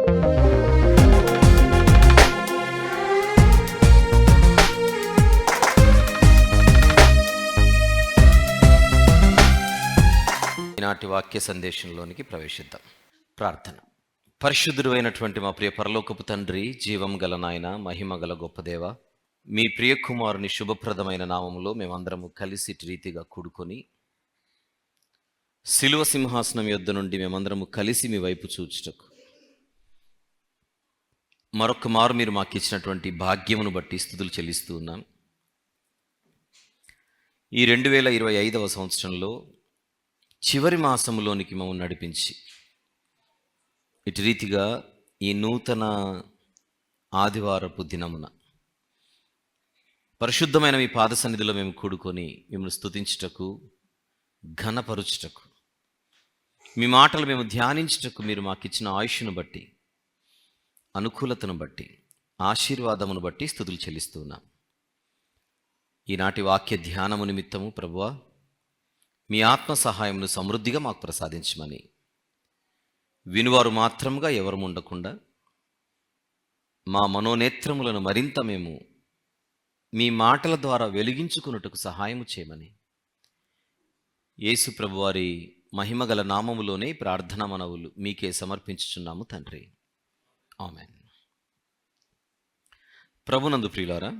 ఈనాటి వాక్య సందేశంలోనికి ప్రవేశిద్దాం. ప్రార్థన. పరిశుద్ధుడు అయినటువంటి మా ప్రియ పరలోకపు తండ్రి, జీవం గల నాయన, మహిమ గల గొప్ప దేవ, మీ ప్రియ కుమారుని శుభప్రదమైన నామములో మేమందరము కలిసి రీతిగా కూడుకొని శిలువ సింహాసనం యొద్ద నుండి మేమందరము కలిసి మీ వైపు చూచుటకు మరొక మారు మీరు మాకు ఇచ్చినటువంటి భాగ్యమును బట్టి స్తుతులు చెల్లిస్తూ ఉన్నాం. ఈ 2025వ సంవత్సరంలో చివరి మాసములోనికి మమ్మల్ని నడిపించి ఇటు రీతిగా ఈ నూతన ఆదివారపు దినమున పరిశుద్ధమైన మీ పాద సన్నిధిలో మేము కూడుకొని మిమ్మల్ని స్తుతించుటకు, ఘనపరుచుటకు, మీ మాటలు మేము ధ్యానించుటకు మీరు మాకు ఇచ్చిన ఆయుష్ను బట్టి, అనుకూలతను బట్టి, ఆశీర్వాదమును బట్టి స్తుతులు చెల్లిస్తున్నాం. ఈనాటి వాక్య ధ్యానము నిమిత్తము ప్రభువా, మీ ఆత్మ సహాయమును సమృద్ధిగా మాకు ప్రసాదించమని, వినువారు మాత్రముగా ఎవరు ఉండకుండా మా మనోనేత్రములను మరింత మేము మీ మాటల ద్వారా వెలిగించుకున్నట్టుకు సహాయము చేయమని యేసు ప్రభువారి మహిమగల నామములోనే ప్రార్థన మనవులు మీకే సమర్పించుచున్నాము తండ్రి. ఆమెన్. ప్రభునందు ప్రియులారా,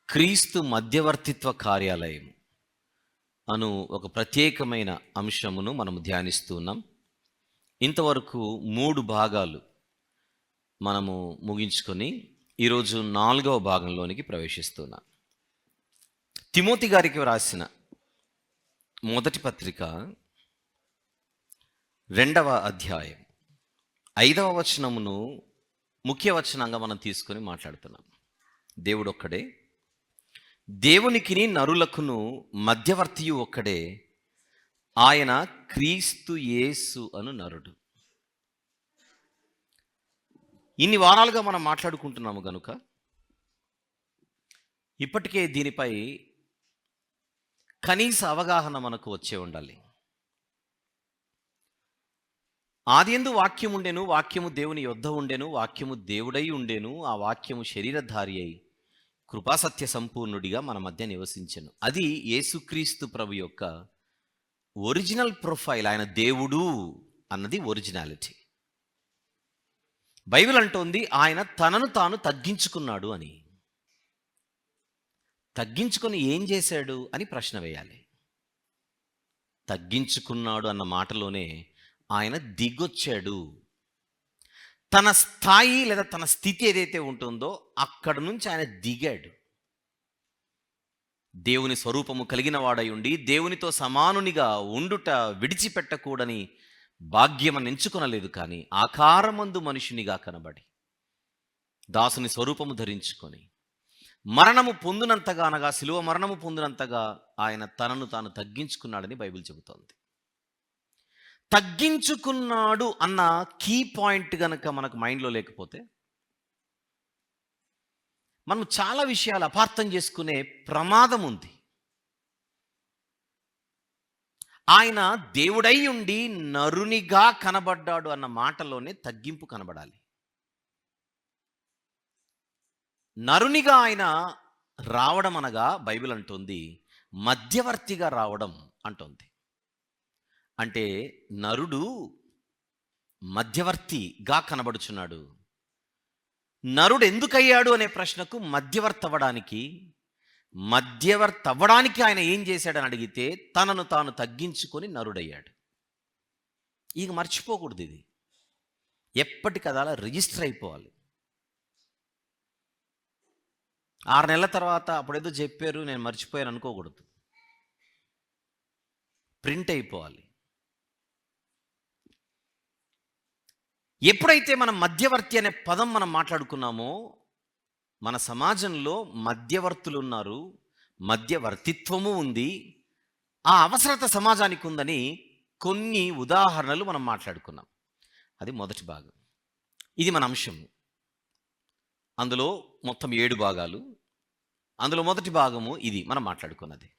క్రీస్తు మధ్యవర్తిత్వ కార్యాలయం అను ఒక ప్రత్యేకమైన అంశమును మనము ధ్యానిస్తున్నాం. ఇంతవరకు 3 భాగాలు మనము ముగించుకొని ఈరోజు 4వ భాగంలోనికి ప్రవేశిస్తున్నాం. తిమోతి గారికి రాసిన మొదటి పత్రిక 2వ అధ్యాయం 5వ వచనమును ముఖ్య వచనంగా మనం తీసుకొని మాట్లాడుతున్నాం. దేవుడు ఒక్కడే, దేవునికిని నరులకును మధ్యవర్తియు ఒక్కడే, ఆయన క్రీస్తు యేసు అను నరుడు. ఇన్ని వారాలుగా మనం మాట్లాడుకుంటున్నాము గనుక ఇప్పటికే దీనిపై కనీస అవగాహన మనకు వచ్చే ఉండాలి. ఆదియందు వాక్యం ఉండెను, వాక్యము దేవుని యొద్ద ఉండెను, వాక్యము దేవుడై ఉండెను, ఆ వాక్యము శరీరధారి అయి కృపాసత్య సంపూర్ణుడిగా మన మధ్య నివసించెను. అది యేసుక్రీస్తు ప్రభు యొక్క ఒరిజినల్ ప్రొఫైల్. ఆయన దేవుడు అన్నది ఒరిజినాలిటీ. బైబిల్ అంటోంది ఆయన తనను తాను తగ్గించుకున్నాడు అని. తగ్గించుకొని ఏం చేశాడు అని ప్రశ్న వేయాలి. తగ్గించుకున్నాడు అన్న మాటలోనే ఆయన దిగొచ్చాడు. తన స్థాయి లేదా తన స్థితి ఏదైతే ఉంటుందో అక్కడ నుంచి ఆయన దిగాడు. దేవుని స్వరూపము కలిగిన వాడై ఉండి దేవునితో సమానునిగా ఉండుట విడిచిపెట్టకూడని భాగ్యమని ఎంచుకొనలేదు, కానీ ఆకారమందు మనుషునిగా కనబడి దాసుని స్వరూపము ధరించుకొని మరణము పొందినంతగా, అనగా శిలువ మరణము పొందినంతగా ఆయన తనను తాను తగ్గించుకున్నాడని బైబిల్ చెబుతోంది. తగ్గించుకున్నాడు అన్న కీ పాయింట్ గనక మనకు మైండ్లో లేకపోతే మనం చాలా విషయాలు అపార్థం చేసుకునే ప్రమాదం ఉంది. ఆయన దేవుడై ఉండి నరునిగా కనబడ్డాడు అన్న మాటలోనే తగ్గింపు కనబడాలి. నరునిగా ఆయన రావడం అనగా బైబిల్ అంటుంది మధ్యవర్తిగా రావడం అంటుంది. అంటే నరుడు మధ్యవర్తిగా కనబడుచున్నాడు. నరుడు ఎందుకయ్యాడు అనే ప్రశ్నకు మధ్యవర్తి అవ్వడానికి ఆయన ఏం చేశాడని అడిగితే తనను తాను తగ్గించుకొని నరుడయ్యాడు. ఇక మర్చిపోకూడదు, ఇది ఎప్పటికదలా రిజిస్టర్ అయిపోవాలి. 6 నెలల తర్వాత అప్పుడేదో చెప్పారు నేను మర్చిపోయాను అనుకోకూడదు, ప్రింట్ అయిపోవాలి. ఎప్పుడైతే మనం మధ్యవర్తి అనే పదం మనం మాట్లాడుకున్నామో, మన సమాజంలో మధ్యవర్తులు ఉన్నారు, మధ్యవర్తిత్వము ఉంది, ఆ అవసరత సమాజానికి ఉందని కొన్ని ఉదాహరణలు మనం మాట్లాడుకున్నాం. అది మొదటి భాగం. ఇది మన అంశం. అందులో మొత్తం 7 భాగాలు. అందులో మొదటి భాగము ఇది మనం మాట్లాడుకున్నది.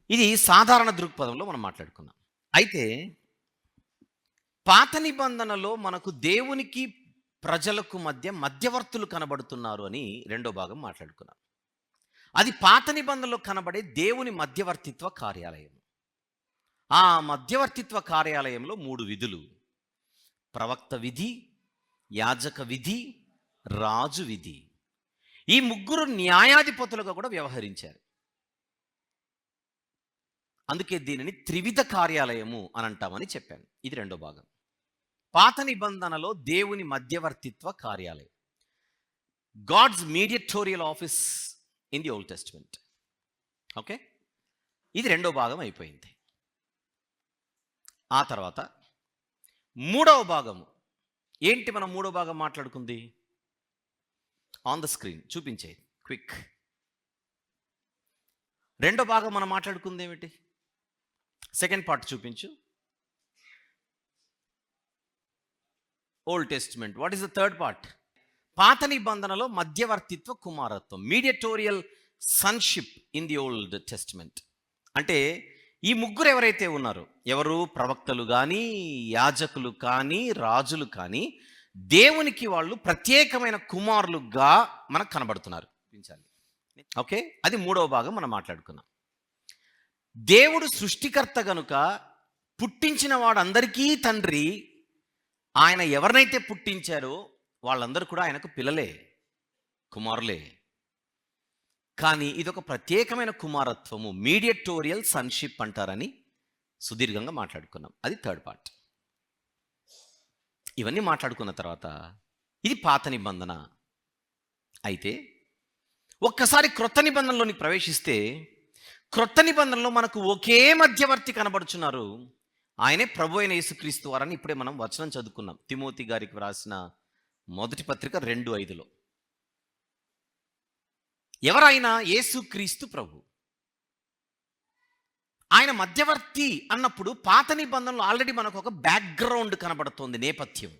ఇది సాధారణ దృక్పథంలో మనం మాట్లాడుకున్నాం. అయితే పాత నిబంధనలో మనకు దేవునికి ప్రజలకు మధ్య మధ్యవర్తులు కనబడుతున్నారు అని రెండో భాగం మాట్లాడుకున్నాం. అది పాత నిబంధనలో కనబడే దేవుని మధ్యవర్తిత్వ కార్యాలయం. ఆ మధ్యవర్తిత్వ కార్యాలయంలో 3 విధులు: ప్రవక్త విధి, యాజక విధి, రాజు విధి. ఈ ముగ్గురు న్యాయాధిపతులుగా కూడా వ్యవహరించారు. అందుకే దీనిని త్రివిధ కార్యాలయము అని అంటామని చెప్పాను. ఇది రెండో భాగం. పాత నిబంధనలో దేవుని మధ్యవర్తిత్వ కార్యాలయం, God's mediatorial office in the Old Testament. Okay, ఇది రెండో భాగం అయిపోయింది. ఆ తర్వాత మూడవ భాగము ఏంటి? మనం మూడో భాగం మాట్లాడుకుంది ఆన్ ద స్క్రీన్ చూపించే క్విక్. రెండో భాగం మనం మాట్లాడుకుంది ఏమిటి? సెకండ్ పార్ట్ చూపించు. Old Testament. What is the third part? పాత నిబంధనలో మధ్యవర్తిత్వ కుమారత్వం, mediatorial sonship in the Old Testament. అంటే ఈ ముగ్గురు ఎవరైతే ఉన్నారో, ఎవరు? ప్రవక్తలు కానీ, యాజకులు కానీ, రాజులు కానీ, దేవునికి వాళ్ళు ప్రత్యేకమైన కుమారులుగా మనకు కనబడుతున్నారు. ఓకే, అది మూడవ భాగం మనం మాట్లాడుకున్నాం. దేవుడు సృష్టికర్త గనుక పుట్టించిన వాడు అందరికీ తండ్రి. ఆయన ఎవరినైతే పుట్టించారో వాళ్ళందరూ కూడా ఆయనకు పిల్లలే, కుమారులే. కానీ ఇదొక ప్రత్యేకమైన కుమారత్వము, మీడియేటోరియల్ సన్షిప్ అంటారని సుదీర్ఘంగా మాట్లాడుకున్నాం. అది థర్డ్ పార్ట్. ఇవన్నీ మాట్లాడుకున్న తర్వాత ఇది పాత నిబంధన. అయితే ఒక్కసారి క్రొత్త నిబంధనలోని ప్రవేశిస్తే, క్రొత్త నిబంధనలో మనకు ఒకే మధ్యవర్తి కనబడుచున్నారు. ఆయనే ప్రభు అయిన యేసుక్రీస్తు వారని ఇప్పుడే మనం వచనం చదువుకున్నాం. తిమోతి గారికి వ్రాసిన మొదటి పత్రిక 2:5. ఎవరైనా యేసుక్రీస్తు ప్రభు. ఆయన మధ్యవర్తి అన్నప్పుడు పాత నిబంధనలో ఆల్రెడీ మనకు ఒక బ్యాక్గ్రౌండ్ కనబడుతోంది, నేపథ్యం.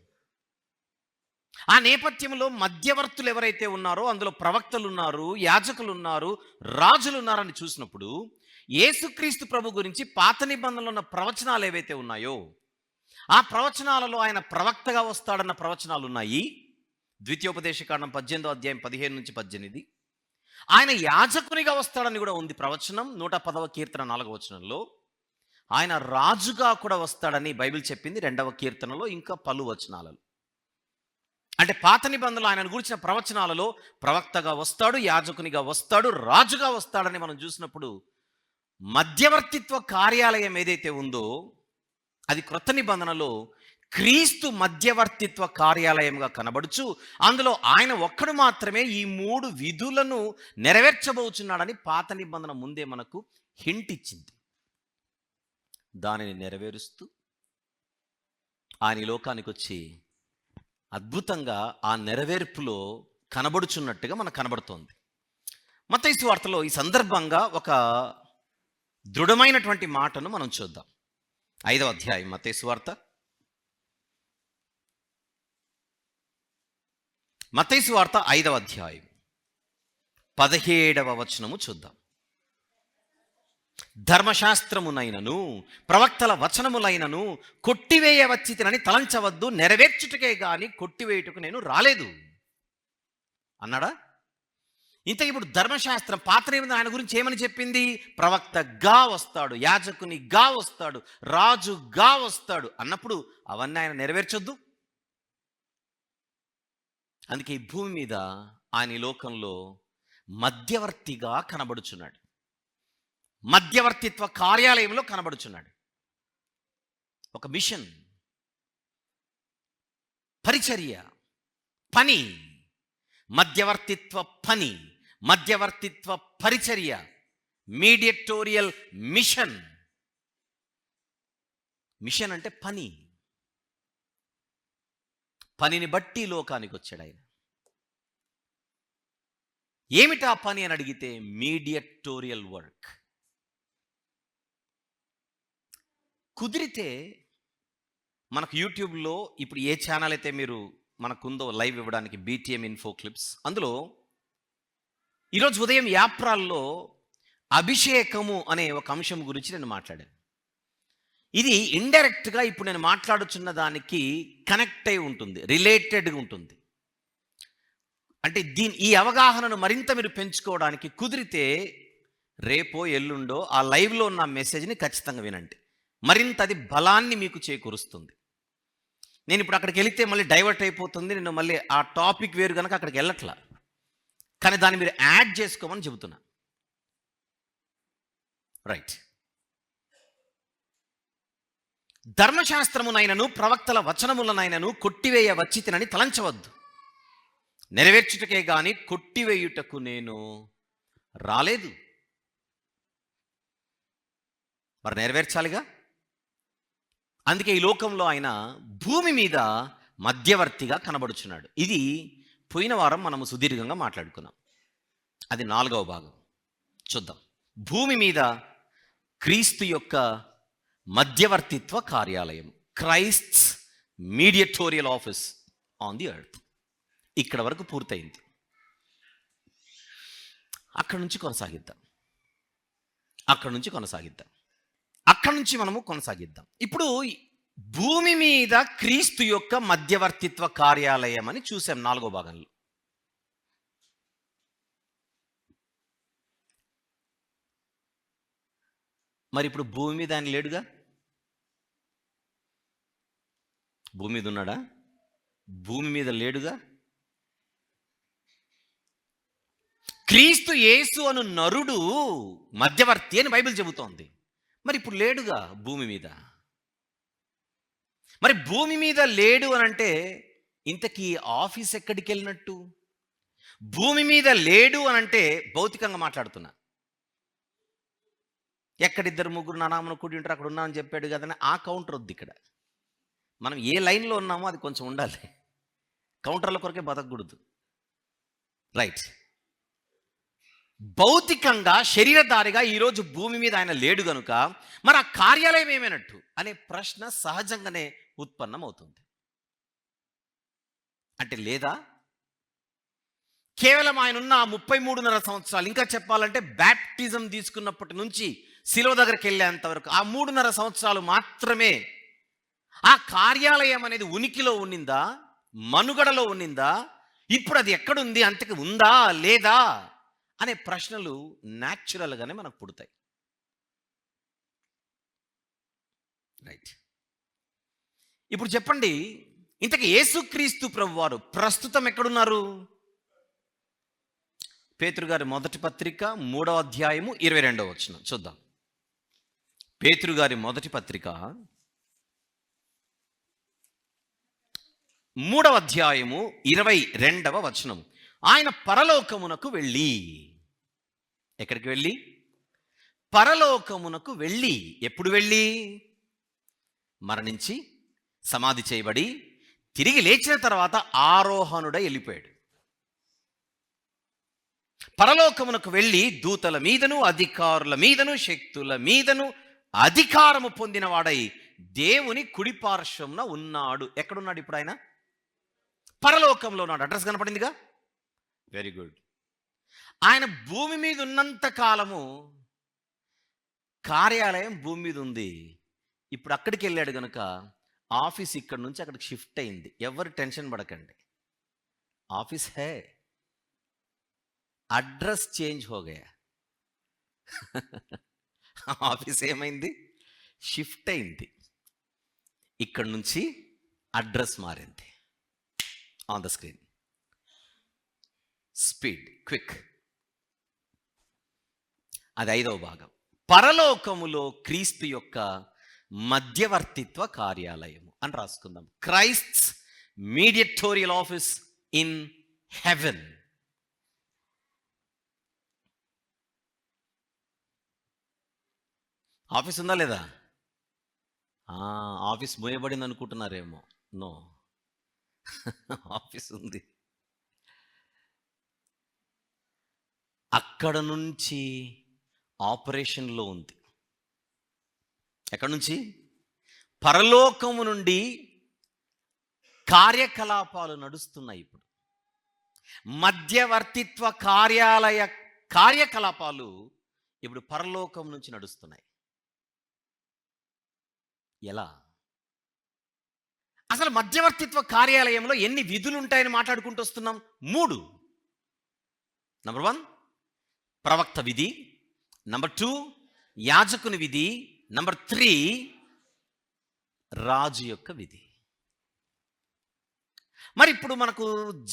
ఆ నేపథ్యంలో మధ్యవర్తులు ఎవరైతే ఉన్నారో అందులో ప్రవక్తలు ఉన్నారు, యాజకులు ఉన్నారు, రాజులు ఉన్నారని చూసినప్పుడు యేసుక్రీస్తు ప్రభు గురించి పాత నిబంధనలో ఉన్న ప్రవచనాలు ఏవైతే ఉన్నాయో ఆ ప్రవచనాలలో ఆయన ప్రవక్తగా వస్తాడన్న ప్రవచనాలు ఉన్నాయి. ద్వితీయోపదేశకాండం 18వ అధ్యాయం 15-18. ఆయన యాజకునిగా వస్తాడని కూడా ఉంది ప్రవచనం. 110వ కీర్తన 4వ వచనంలో ఆయన రాజుగా కూడా వస్తాడని బైబిల్ చెప్పింది 2వ కీర్తనలో, ఇంకా పలు వచనాలలో. అంటే పాత నిబంధనలో ఆయనను గురించిన ప్రవచనాలలో ప్రవక్తగా వస్తాడు, యాజకునిగా వస్తాడు, రాజుగా వస్తాడని మనం చూసినప్పుడు మధ్యవర్తిత్వ కార్యాలయం ఏదైతే ఉందో అది క్రొత్త నిబంధనలో క్రీస్తు మధ్యవర్తిత్వ కార్యాలయంగా కనబడుచు అందులో ఆయన ఒక్కడు మాత్రమే ఈ 3 విధులను నెరవేర్చబోచున్నాడని పాత నిబంధన ముందే మనకు హింట్ ఇచ్చింది. దానిని నెరవేరుస్తూ ఆయన ఈ లోకానికి వచ్చి అద్భుతంగా ఆ నెరవేర్పులో కనబడుచున్నట్టుగా మనకు కనబడుతోంది. మత్తయి సువార్తలో ఈ సందర్భంగా ఒక దృఢమైనటువంటి మాటను మనం చూద్దాం. 5వ అధ్యాయం మత్తయి సువార్త. మత్తయి సువార్త 5వ అధ్యాయం 17వ వచనము చూద్దాం. ధర్మశాస్త్రమునైనను ప్రవక్తల వచనములైనను కొట్టివేయవచ్చితినని తలంచవద్దు, నెరవేర్చుటకే గాని కొట్టివేయుటకు నేను రాలేదు అన్నాడా? ఇంత ఇప్పుడు ధర్మశాస్త్రం పాత నిబంధన ఆయన గురించి ఏమని చెప్పింది? ప్రవక్తగా వస్తాడు, యాజకునిగా వస్తాడు, రాజుగా వస్తాడు అన్నప్పుడు అవన్నీ ఆయన నెరవేర్చొద్దు. అందుకే ఈ భూమి మీద ఆయన ఈ లోకంలో మధ్యవర్తిగా కనబడుచున్నాడు, మధ్యవర్తిత్వ కార్యాలయంలో కనబడుచున్నాడు. ఒక మిషన్, పరిచర్య, పని, మధ్యవర్తిత్వ పని, మధ్యవర్తిత్వ పరిచర్య, మీడియేటోరియల్ మిషన్. మిషన్ అంటే పని. పనిని బట్టి లోకానికి వచ్చాడు ఆయన. ఏమిటా పని అని అడిగితే మీడియేటోరియల్ వర్క్. కుదిరితే మనకు యూట్యూబ్లో ఇప్పుడు ఏ ఛానల్ అయితే మీరు మనకుందో లైవ్ ఇవ్వడానికి, BTM ఇన్ఫో క్లిప్స్, అందులో ఈరోజు ఉదయం యాప్రాల్లో అభిషేకము అనే ఒక అంశం గురించి నేను మాట్లాడాను. ఇది ఇండైరెక్ట్గా ఇప్పుడు నేను మాట్లాడుచున్న దానికి కనెక్ట్ అయి ఉంటుంది, రిలేటెడ్గా ఉంటుంది. అంటే ఈ అవగాహనను మరింత మీరు పెంచుకోవడానికి కుదిరితే రేపో ఎల్లుండో ఆ లైవ్లో ఉన్న మెసేజ్ని ఖచ్చితంగా వినండి. మరింత అది బలాన్ని మీకు చేకూరుస్తుంది. నేను ఇప్పుడు అక్కడికి వెళితే మళ్ళీ డైవర్ట్ అయిపోతుంది, నేను మళ్ళీ ఆ టాపిక్ వేరు కనుక అక్కడికి వెళ్ళట్లా. కానీ దాన్ని మీరు యాడ్ చేసుకోమని చెబుతున్నా. రైట్. ధర్మశాస్త్రమునైనను ప్రవక్తల వచనములనైనను కొట్టివేయ వచ్చితినని తలంచవద్దు. నెరవేర్చుటకే గాని కొట్టివేయుటకు నేను రాలేదు. మరి నెరవేర్చాలిగా. అందుకే ఈ లోకంలో ఆయన భూమి మీద మధ్యవర్తిగా కనబడుచున్నాడు. ఇది పోయిన వారం మనము సుదీర్ఘంగా మాట్లాడుకున్నాం. అది 4వ భాగం. చూద్దాం. భూమి మీద క్రీస్తు యొక్క మధ్యవర్తిత్వ కార్యాలయం, Christ's mediatorial office on the earth ఇక్కడ వరకు పూర్తయింది. అక్కడి నుంచి మనము కొనసాగిద్దాం. ఇప్పుడు భూమి మీద క్రీస్తు యొక్క మధ్యవర్తిత్వ కార్యాలయం అని చూసాం 4వ భాగంలో. మరి ఇప్పుడు భూమి మీద ఆయన లేడుగా. భూమి మీద ఉన్నాడా? భూమి మీద లేడుగా. క్రీస్తు యేసు అను నరుడు మధ్యవర్తి అని బైబిల్ చెబుతోంది. మరి ఇప్పుడు లేడుగా భూమి మీద. మరి భూమి మీద లేడు అని అంటే ఇంతకీ ఆఫీస్ ఎక్కడికి వెళ్ళినట్టు? భూమి మీద లేడు అని అంటే భౌతికంగా మాట్లాడుతున్నా. ఎక్కడిద్దరు ముగ్గురు నా నామమున కూడి ఉంటారు అక్కడ ఉన్నా అని చెప్పాడు కదని ఆ కౌంటర్ వద్దు. ఇక్కడ మనం ఏ లైన్లో ఉన్నామో అది కొంచెం ఉండాలి. కౌంటర్ల కొరకే బతకూడదు. రైట్. భౌతికంగా శరీరధారిగా ఈరోజు భూమి మీద ఆయన లేడు గనుక మరి ఆ కార్యాలయం ఏమైనట్టు అనే ప్రశ్న సహజంగానే ఉత్పన్నమవుతుంది. అంటే లేదా కేవలం ఆయన ఉన్న 33.5 సంవత్సరాలు, ఇంకా చెప్పాలంటే బ్యాప్టిజం తీసుకున్నప్పటి నుంచి శిలువ దగ్గరికి వెళ్ళేంత వరకు ఆ 3.5 సంవత్సరాలు మాత్రమే ఆ కార్యాలయం అనేది ఉనికిలో ఉన్నిందా, మనుగడలో ఉన్నిందా, ఇప్పుడు అది ఎక్కడుంది, అంతకు ఉందా లేదా అనే ప్రశ్నలు న్యాచురల్గానే మనకు పుడతాయి. రైట్. ఇప్పుడు చెప్పండి, ఇంతకు యేసుక్రీస్తు ప్రభువారు ప్రస్తుతం ఎక్కడున్నారు? పేతురు గారి మొదటి పత్రిక 3వ అధ్యాయము 22వ వచనం చూద్దాం. పేతురు గారి మొదటి పత్రిక 3వ అధ్యాయము 22వ వచనం. ఆయన పరలోకమునకు వెళ్ళి, ఎక్కడికి వెళ్ళి? పరలోకమునకు వెళ్ళి. ఎప్పుడు వెళ్ళి? మరణించి సమాధి చేయబడి తిరిగి లేచిన తర్వాత ఆరోహణుడై వెళ్ళిపోయాడు. పరలోకమునకు వెళ్ళి దూతల మీదను అధికారుల మీదను శక్తుల మీదను అధికారము పొందిన వాడై దేవుని కుడిపార్శ్వమున ఉన్నాడు. ఎక్కడున్నాడు ఇప్పుడు ఆయన? పరలోకంలో ఉన్నాడు. అడ్రస్ కనపడిందిగా. Very good. ఆయన భూమి మీద ఉన్నంత కాలము కార్యాలయం భూమి మీద ఉంది. ఇప్పుడు అక్కడికి వెళ్ళాడు కనుక ఆఫీస్ ఇక్కడ నుంచి అక్కడికి షిఫ్ట్ అయింది. ఎవరు టెన్షన్ పడకండి. ఆఫీస్ హే, అడ్రస్ చేంజ్ హో గయా. ఆఫీస్ ఏమైంది? షిఫ్ట్ అయింది. ఇక్కడ నుంచి అడ్రస్ మారింది. On the screen. Speed, quick. అది 5వ భాగం. పరలోకములో క్రీస్తు యొక్క మధ్యవర్తిత్వ కార్యాలయము అని రాసుకుందాం. Christ's mediatorial office in heaven. Office ఉందా లేదా? ఆఫీస్ మూయబడింది అనుకుంటున్నారేమో. నో, ఆఫీస్ ఉంది. అక్కడ నుంచి ఆపరేషన్లో ఉంది. ఎక్కడి నుంచి? పరలోకము నుండి కార్యకలాపాలు నడుస్తున్నాయి. ఇప్పుడు మధ్యవర్తిత్వ కార్యకలాపాలు ఇప్పుడు పరలోకం నుంచి నడుస్తున్నాయి. ఎలా? అసలు మధ్యవర్తిత్వ కార్యాలయంలో ఎన్ని విధులు ఉంటాయని మాట్లాడుకుంటూ వస్తున్నాం? 3. నంబర్ 1 ప్రవక్త విధి, నంబర్ 2 యాజకుని విధి, నంబర్ 3 రాజు యొక్క విధి. మరి ఇప్పుడు మనకు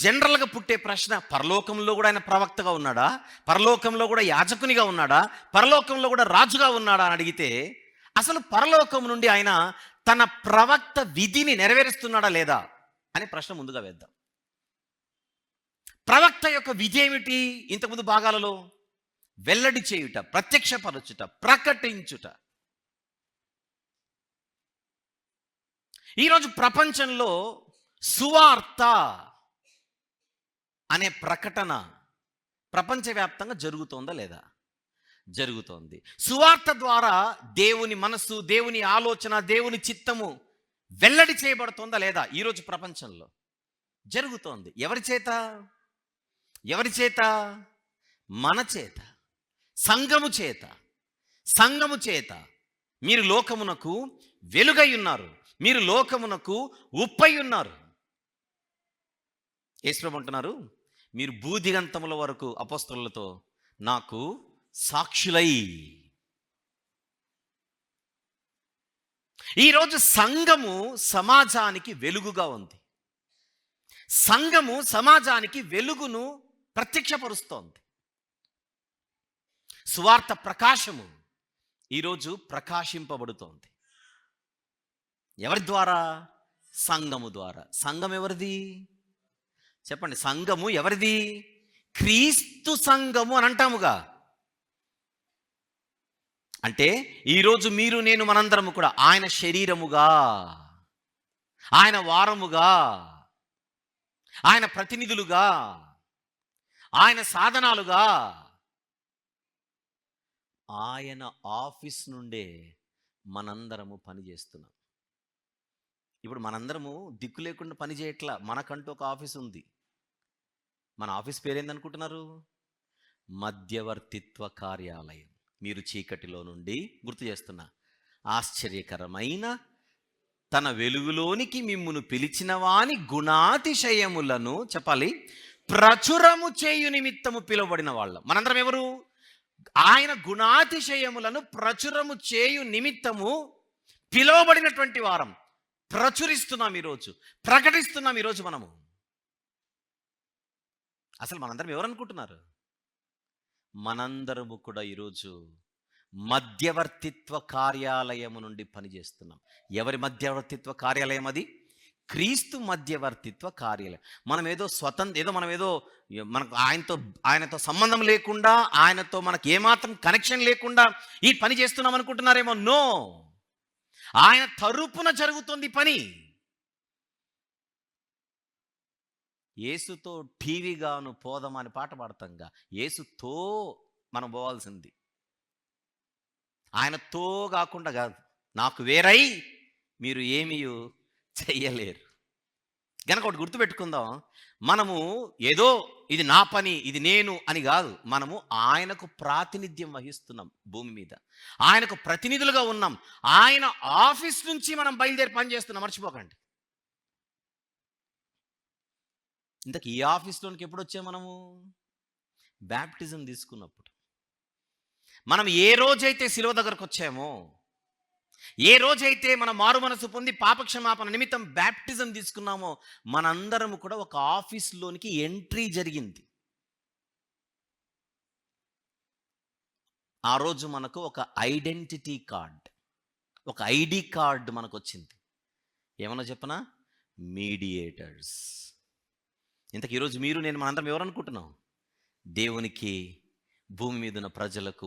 జనరల్గా పుట్టే ప్రశ్న, పరలోకంలో కూడా ఆయన ప్రవక్తగా ఉన్నాడా? పరలోకంలో కూడా యాజకునిగా ఉన్నాడా? పరలోకంలో కూడా రాజుగా ఉన్నాడా అని అడిగితే, అసలు పరలోకం నుండి ఆయన తన ప్రవక్త విధిని నెరవేరుస్తున్నాడా లేదా అనే ప్రశ్న ముందుగా వేద్దాం. ప్రవక్త యొక్క విధి ఏమిటి? ఇంతకుముందు భాగాలలో వెల్లడి చేయుట, ప్రత్యక్షపరచుట, ప్రకటించుట. ఈరోజు ప్రపంచంలో సువార్త అనే ప్రకటన ప్రపంచవ్యాప్తంగా జరుగుతోందా లేదా? జరుగుతోంది. సువార్త ద్వారా దేవుని మనస్సు, దేవుని ఆలోచన, దేవుని చిత్తము వెల్లడి చేయబడుతోందా లేదా? ఈరోజు ప్రపంచంలో జరుగుతోంది. ఎవరి చేత? ఎవరి చేత? మన చేత, సంఘము చేత. సంఘము చేత. మీరు లోకమునకు వెలుగై ఉన్నారు, మీరు లోకమునకు ఉప్పై ఉన్నారు. యేసు అంటున్నారు, మీరు భూదిగంతముల వరకు అపోస్తలులతో నాకు సాక్షులై. ఈరోజు సంఘము సమాజానికి వెలుగుగా ఉంది. సంఘము సమాజానికి వెలుగును ప్రత్యక్షపరుస్తోంది. సువార్త ప్రకాశము ఈరోజు ప్రకాశింపబడుతోంది. ఎవరి ద్వారా? సంఘము ద్వారా. సంఘం ఎవరిది? చెప్పండి. సంఘము ఎవరిది? క్రీస్తు సంఘము అని అంటాముగా. అంటే ఈరోజు మీరు, నేను, మనందరము కూడా ఆయన శరీరముగా, ఆయన వారముగా, ఆయన ప్రతినిధులుగా, ఆయన సాధనాలుగా, ఆయన ఆఫీస్ నుండే మనందరము పనిచేస్తున్నాం. ఇప్పుడు మనందరము దిక్కు లేకుండా పని చేయట్లా. మనకంటూ ఒక ఆఫీస్ ఉంది. మన ఆఫీస్ పేరేందనుకుంటున్నారు? మధ్యవర్తిత్వ కార్యాలయం. మీరు చీకటిలో నుండి, గుర్తు చేస్తున్నా, ఆశ్చర్యకరమైన తన వెలుగులోనికి మిమ్మును పిలిచిన వాని గుణాతిశయములను, చెప్పాలి, ప్రచురము చేయు నిమిత్తము పిలువబడిన వాళ్ళం. మనందరం ఎవరు? ఆయన గుణాతిశయములను ప్రచురము చేయు నిమిత్తము పిలువబడినటువంటి వారం. ప్రచురిస్తున్నాం ఈరోజు, ప్రకటిస్తున్నాం ఈరోజు మనము. అసలు మనందరం ఎవరనుకుంటున్నారు? మనందరము కూడా ఈరోజు మధ్యవర్తిత్వ కార్యాలయము నుండి పనిచేస్తున్నాం. ఎవరి మధ్యవర్తిత్వ కార్యాలయం అది? క్రీస్తు మధ్యవర్తిత్వ కార్యాలయం. మనం ఏదో మనకు ఆయనతో సంబంధం లేకుండా, ఆయనతో మనకు ఏమాత్రం కనెక్షన్ లేకుండా ఈ పని చేస్తున్నాం అనుకుంటున్నారేమో. నో, ఆయన తరపున జరుగుతుంది పని. యేసుతో టీవీగాను పోదామా అని పాట పాడతాంగా. యేసుతో మనం పోవాల్సింది, ఆయనతో కాకుండా కాదు. నాకు వేరై మీరు ఏమీ చెయ్యలేరు. కనుక ఒకటి గుర్తుపెట్టుకుందాం, మనము ఏదో ఇది నా పని, ఇది నేను అని కాదు. మనము ఆయనకు ప్రాతినిధ్యం వహిస్తున్నాం భూమి మీద. ఆయనకు ప్రతినిధులుగా ఉన్నాం. ఆయన ఆఫీస్ నుంచి మనం బయలుదేరి పని చేస్తున్నాం, మర్చిపోకండి. ఇంతకు ఈ ఆఫీస్లోనికి ఎప్పుడు వచ్చాము మనము? బ్యాప్టిజం తీసుకున్నప్పుడు. మనం ఏ రోజైతే శిలువ దగ్గరకు వచ్చామో, ఏ రోజైతే మన మారు మనసు పొంది పాపక్షమాపణ నిమిత్తం బ్యాప్టిజం తీసుకున్నామో, మనందరము కూడా ఒక ఆఫీస్లోనికి ఎంట్రీ జరిగింది. ఆ రోజు మనకు ఒక ఐడెంటిటీ కార్డ్, ఒక ఐడి కార్డ్ మనకు వచ్చింది. ఏమన్నా చెప్పనా? మీడియేటర్స్. ఇంతకు ఈరోజు మీరు, నేను, మనందరం ఎవరు అనుకుంటున్నాం? దేవునికి, భూమి మీద ఉన్న ప్రజలకు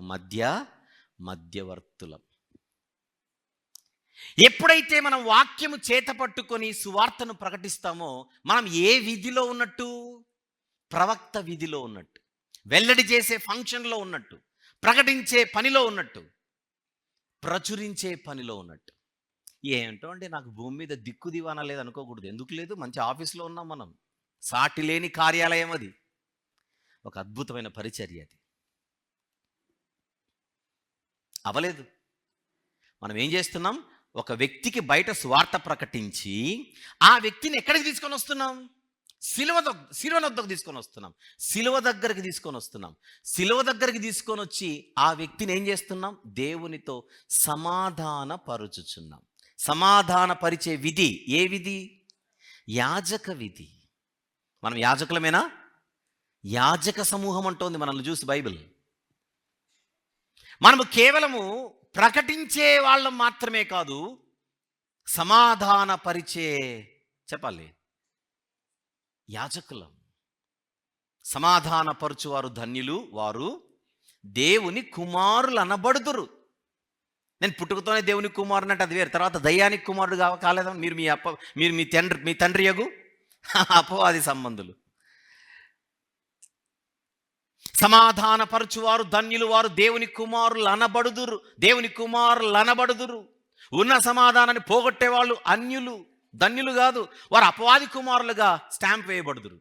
మధ్యవర్తులం. ఎప్పుడైతే మనం వాక్యము చేత పట్టుకొని సువార్తను ప్రకటిస్తామో, మనం ఏ విధిలో ఉన్నట్టు? ప్రవక్త విధిలో ఉన్నట్టు, వెల్లడి చేసే ఫంక్షన్లో ఉన్నట్టు, ప్రకటించే పనిలో ఉన్నట్టు, ప్రచురించే పనిలో ఉన్నట్టు. ఏంటో అంటే నాకు భూమి మీద దిక్కు దివానా లేదు అనుకోకూడదు. ఎందుకు లేదు? మంచి ఆఫీస్లో ఉన్నాం మనం. సాటి లేని కార్యాలయం అది. ఒక అద్భుతమైన పరిచర్య అది. అవలేదు. మనం ఏం చేస్తున్నాం? ఒక వ్యక్తికి బయట స్వార్థ ప్రకటించి ఆ వ్యక్తిని ఎక్కడికి తీసుకొని వస్తున్నాం? సిలువ వద్దకు తీసుకొని వస్తున్నాం. సిలువ దగ్గరికి తీసుకొని వస్తున్నాం. సిలువ దగ్గరికి తీసుకొని వచ్చి ఆ వ్యక్తిని ఏం చేస్తున్నాం? దేవునితో సమాధాన పరుచుచున్నాం. సమాధాన పరిచే విధి ఏ విధి? యాజక విధి. మనం యాజకులమేనా? యాజక సమూహం అంటోంది మనల్ని చూసి బైబిల్. మనము కేవలము ప్రకటించే వాళ్ళం మాత్రమే కాదు, సమాధాన పరిచే చెప్పాలి యాజకులం. సమాధాన పరుచువారు ధన్యులు, వారు దేవుని కుమారులు అనబడుదురు. నేను పుట్టుకతోనే దేవుని కుమారుని అంటే అది వేరు. తర్వాత దయ్యానికి కుమారుడు కాలేదా? మీరు మీ తండ్రి యగు అపవాది సంబంధులు. సమాధాన పరచువారు ధన్యులు, వారు దేవుని కుమారులు అనబడుదురు. దేవుని కుమారులు అనబడుదురు. ఉన్న సమాధానాన్ని పోగొట్టే వాళ్ళు అన్యులు, ధన్యులు కాదు. వారు అపవాది కుమారులుగా స్టాంప్ వేయబడుదురు.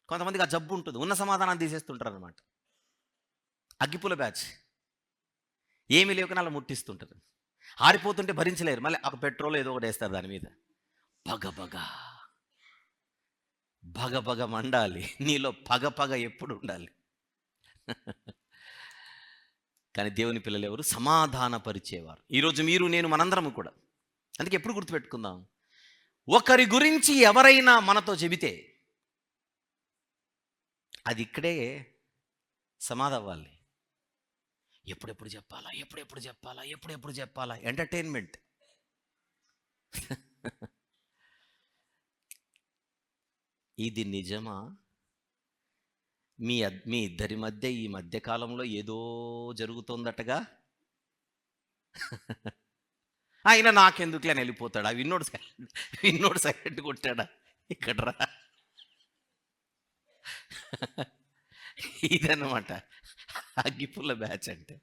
కొంతమందికి ఆ జబ్బు ఉంటుంది, ఉన్న సమాధానాన్ని తీసేస్తుంటారు అనమాట. అగ్గిపుల బ్యాచ్ ఏమీ లేకుండా అలా ముట్టిస్తుంటారు. ఆరిపోతుంటే భరించలేరు, మళ్ళీ ఒక పెట్రోల్ ఏదో ఒకటి వేస్తారు దాని మీద. భగ మండాలి, నీలో పగ ఎప్పుడు ఉండాలి. కానీ దేవుని పిల్లలు ఎవరు? సమాధాన పరిచేవారు. ఈరోజు మీరు, నేను, మనందరము కూడా. అందుకే ఎప్పుడు గుర్తుపెట్టుకుందాం, ఒకరి గురించి ఎవరైనా మనతో చెబితే అది ఇక్కడే సమాధి అవ్వాలి. ఎప్పుడెప్పుడు చెప్పాలా ఎంటర్టైన్మెంట్. ఇది నిజమా? మీ ఇద్దరి మధ్య ఈ మధ్య కాలంలో ఏదో జరుగుతోందటగా. ఆయన నాకెందుకులే అని వెళ్ళిపోతాడా? విన్నోడు సైలెంట్ కొట్టాడా? ఇక్కడ రా. ఇదన్నమాట అగ్గిపుల్ల బ్యాచ్ అంటే.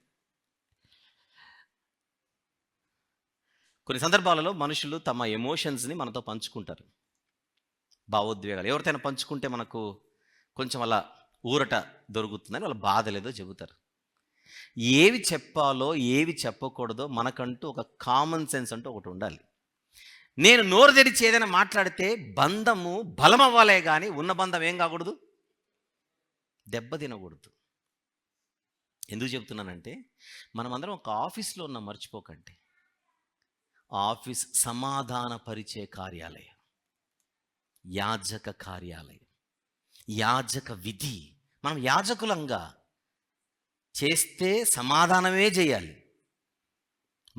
కొన్ని సందర్భాలలో మనుషులు తమ ఎమోషన్స్ని మనతో పంచుకుంటారు, భావోద్వేగాలు. ఎవరితోనైనా పంచుకుంటే మనకు కొంచెం అలా ఊరట దొరుకుతుందని వాళ్ళ బాధలేదో చెబుతారు. ఏవి చెప్పాలో ఏవి చెప్పకూడదో మనకంటూ ఒక కామన్ సెన్స్ అంటూ ఒకటి ఉండాలి. నేను నోరు తెరిచి ఏదైనా మాట్లాడితే బంధము బలం అవ్వాలే కానీ ఉన్న బంధం ఏం కాకూడదు, దెబ్బతినకూడదు. ఎందుకు చెప్తున్నానంటే, మనమందరం ఒక ఆఫీస్లో ఉన్నాం, మర్చిపోకండి. ఆఫీస్ సమాధాన పరిచే కార్యాలయం, యాజక కార్యాలయం, యాజక విధి. మనం యాజకులంగా చేస్తే సమాధానమే చేయాలి,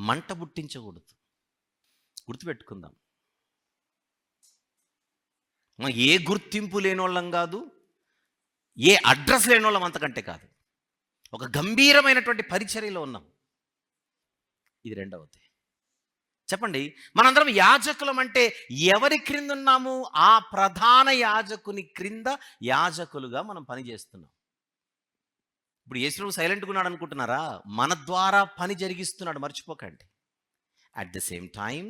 మంట పుట్టించకూడదు. గుర్తుపెట్టుకుందాం, మనం ఏ గుర్తింపు లేనోళ్ళం కాదు, ఏ అడ్రస్ లేనోళ్ళం అంతకంటే కాదు. ఒక గంభీరమైనటువంటి పరిచర్యలో ఉన్నాం. ఇది రెండవది. చెప్పండి, మనందరం యాజకులం అంటే ఎవరి క్రింద ఉన్నాము? ఆ ప్రధాన యాజకుని క్రింద యాజకులుగా మనం పనిచేస్తున్నాం. ఇప్పుడు యేసు సైలెంట్గా ఉన్నాడు అనుకుంటున్నారా? మన ద్వారా పని జరిగిస్తున్నాడు, మర్చిపోకండి. అట్ ద సేమ్ టైం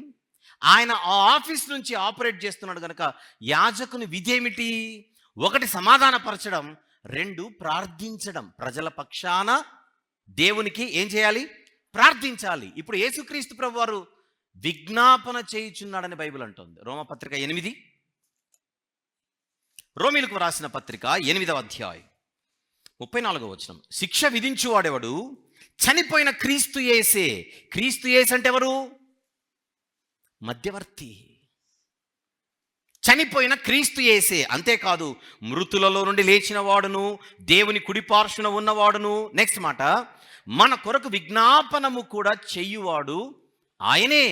ఆయన ఆ ఆఫీస్ నుంచి ఆపరేట్ చేస్తున్నాడు కనుక యాజకుని విధి ఏమిటి? ఒకటి, సమాధానపరచడం. రెండు, ప్రార్థించడం. ప్రజల పక్షాన దేవునికి ఏం చేయాలి? ప్రార్థించాలి. ఇప్పుడు యేసుక్రీస్తు ప్రభు వారు విజ్ఞాపన చేయుచున్నాడని బైబిల్ అంటోంది. రోమపత్రిక 8, రోమీలకు రాసిన పత్రిక 8వ అధ్యాయం 34వ వచనం. శిక్ష విధించువాడెవడు? చనిపోయిన క్రీస్తు యేసే. క్రీస్తు యేసు అంటే ఎవరు? మధ్యవర్తి. చనిపోయిన క్రీస్తు యేసే. అంతేకాదు, మృతులలో నుండి లేచిన వాడును, దేవుని కుడిపార్శ్వన ఉన్నవాడును. నెక్స్ట్ మాట, మన కొరకు విజ్ఞాపనము కూడా చెయ్యువాడు ఆయనే.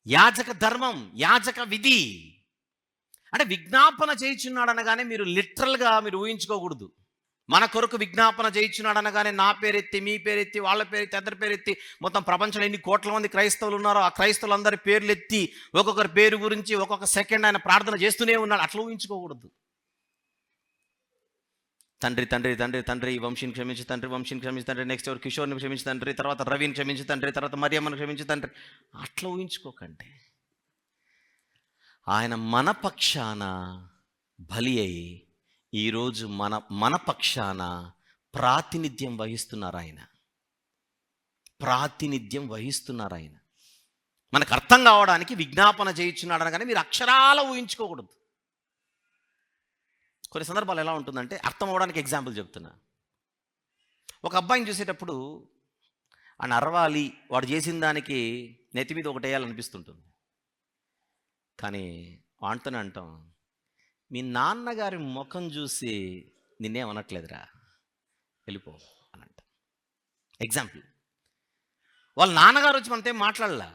యాజక ధర్మం, యాజక విధి అంటే విజ్ఞాపన చేయించున్నాడు అనగానే మీరు లిటరల్గా మీరు ఊహించుకోకూడదు. మన కొరకు విజ్ఞాపన చేయించున్నాడు అనగానే నా పేరెత్తి, మీ పేరెత్తి, వాళ్ళ పేరెత్తి, అందరి పేరెత్తి, మొత్తం ప్రపంచంలో ఎన్ని కోట్ల మంది క్రైస్తవులు ఉన్నారో ఆ క్రైస్తవులందరి పేర్లు ఎత్తి ఒక్కొక్కరి పేరు గురించి ఒక్కొక్క సెకండ్ ఆయన ప్రార్థన చేస్తూనే ఉన్నాడు. అట్లా ఊహించుకోకూడదు. తండ్రి తండ్రి తండ్రి తండ్రి వంశీని క్షమించి తండ్రి, వంశీని క్షమించి తండ్రి, నెక్స్ట్ ఎవరు కిషోర్ని క్షమించి తండ్రి, తర్వాత రవిని క్షమించి తండ్రి, తర్వాత మరియమ్మని క్షమించి తండ్రి. అట్లా ఊహించుకోకండి. ఆయన మన పక్షాన బలి అయి ఈరోజు మన పక్షాన ప్రాతినిధ్యం వహిస్తున్నారు ఆయన. ప్రాతినిధ్యం వహిస్తున్నారు ఆయన. మనకు అర్థం కావడానికి విజ్ఞాపన చేయించున్నాడు అనగానే మీరు అక్షరాల ఊహించుకోకూడదు. కొన్ని సందర్భాలు ఎలా ఉంటుందంటే, అర్థం అవ్వడానికి ఎగ్జాంపుల్ చెప్తున్నా. ఒక అబ్బాయిని చూసేటప్పుడు ఆయన అరవాలి, వాడు చేసిన దానికి నెత్తి మీద ఒకటి వేయాలనిపిస్తుంటుంది. కానీ వాటితోనే అంటాం, మీ నాన్నగారి ముఖం చూసి నిన్నేమనట్లేదురా, వెళ్ళిపో అని అంట. ఎగ్జాంపుల్, వాళ్ళ నాన్నగారు వచ్చి మనతో మాట్లాడలా,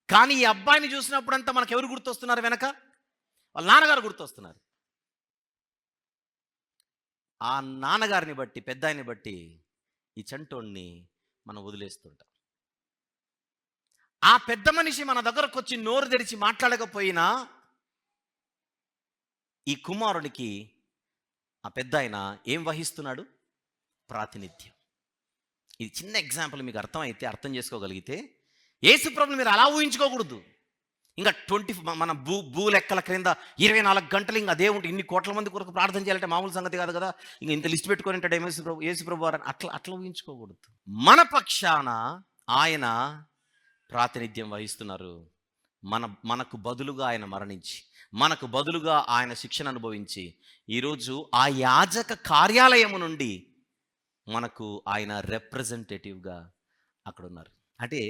కానీ ఈ అబ్బాయిని చూసినప్పుడంతా మనకు ఎవరు గుర్తొస్తున్నారు? వెనక వాళ్ళ నాన్నగారు గుర్తొస్తున్నారు. ఆ నాన్నగారిని బట్టి, పెద్ద ఆయన్ని బట్టి ఈ చంటోడిని మనం వదిలేస్తుంటాం. ఆ పెద్ద మనిషి మన దగ్గరకు వచ్చి నోరు తెరిచి మాట్లాడకపోయినా ఈ కుమారునికి ఆ పెద్ద ఆయన ఏం వహిస్తున్నాడు? ప్రాతినిధ్యం. ఇది చిన్న ఎగ్జాంపుల్, మీకు అర్థమైతే, అర్థం చేసుకోగలిగితే, యేసు ప్రభువుని మీరు అలా ఊహించుకోకూడదు. ఇంకా మన భూ లెక్కల క్రింద 24 గంటలు ఇంకా దేవుడు ఇన్ని కోట్ల మంది కొరకు ప్రార్థన చేయాలంటే మామూలు సంగతి కాదు కదా. ఇంకా ఇంత లిస్ట్ పెట్టుకొని ఉంటాడు యేసు ప్రభు వారు, అట్లా ఊహించుకోకూడదు. మన పక్షాన ఆయన ప్రాతినిధ్యం వహిస్తున్నారు. మనకు బదులుగా ఆయన మరణించి, మనకు బదులుగా ఆయన శిక్షణ అనుభవించి, ఈరోజు ఆ యాజక కార్యాలయము నుండి మనకు ఆయన రిప్రజెంటేటివ్గా అక్కడ ఉన్నారు. అంటే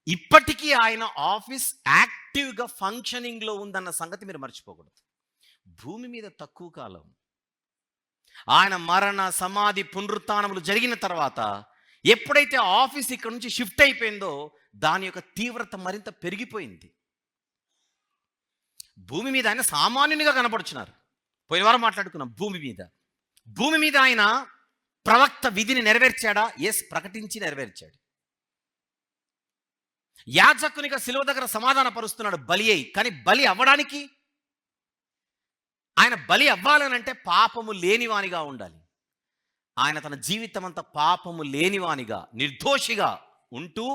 ఇప్పటికీ ఆయన ఆఫీస్ యాక్టివ్గా ఫంక్షనింగ్లో ఉందన్న సంగతి మీరు మర్చిపోకూడదు. భూమి మీద తక్కువ కాలం, ఆయన మరణ, సమాధి, పునరుత్థానములు జరిగిన తర్వాత ఎప్పుడైతే ఆఫీస్ ఇక్కడ నుంచి షిఫ్ట్ అయిపోయిందో దాని యొక్క తీవ్రత మరింత పెరిగిపోయింది. భూమి మీద ఆయన సామాన్యునిగా కనపడుచున్నారు. పోయిన వారం మాట్లాడుకున్నాం. భూమి మీద ఆయన ప్రవక్త విధిని నెరవేర్చాడా? ఎస్, ప్రకటించి నెరవేర్చాడు. యాజకునిగా శిలువ దగ్గర సమాధాన పరుస్తున్నాడు బలి అయి. కానీ బలి అవ్వడానికి, ఆయన బలి అవ్వాలనంటే పాపము లేనివానిగా ఉండాలి. ఆయన తన జీవితం అంతా పాపము లేనివానిగా, నిర్దోషిగా ఉంటూ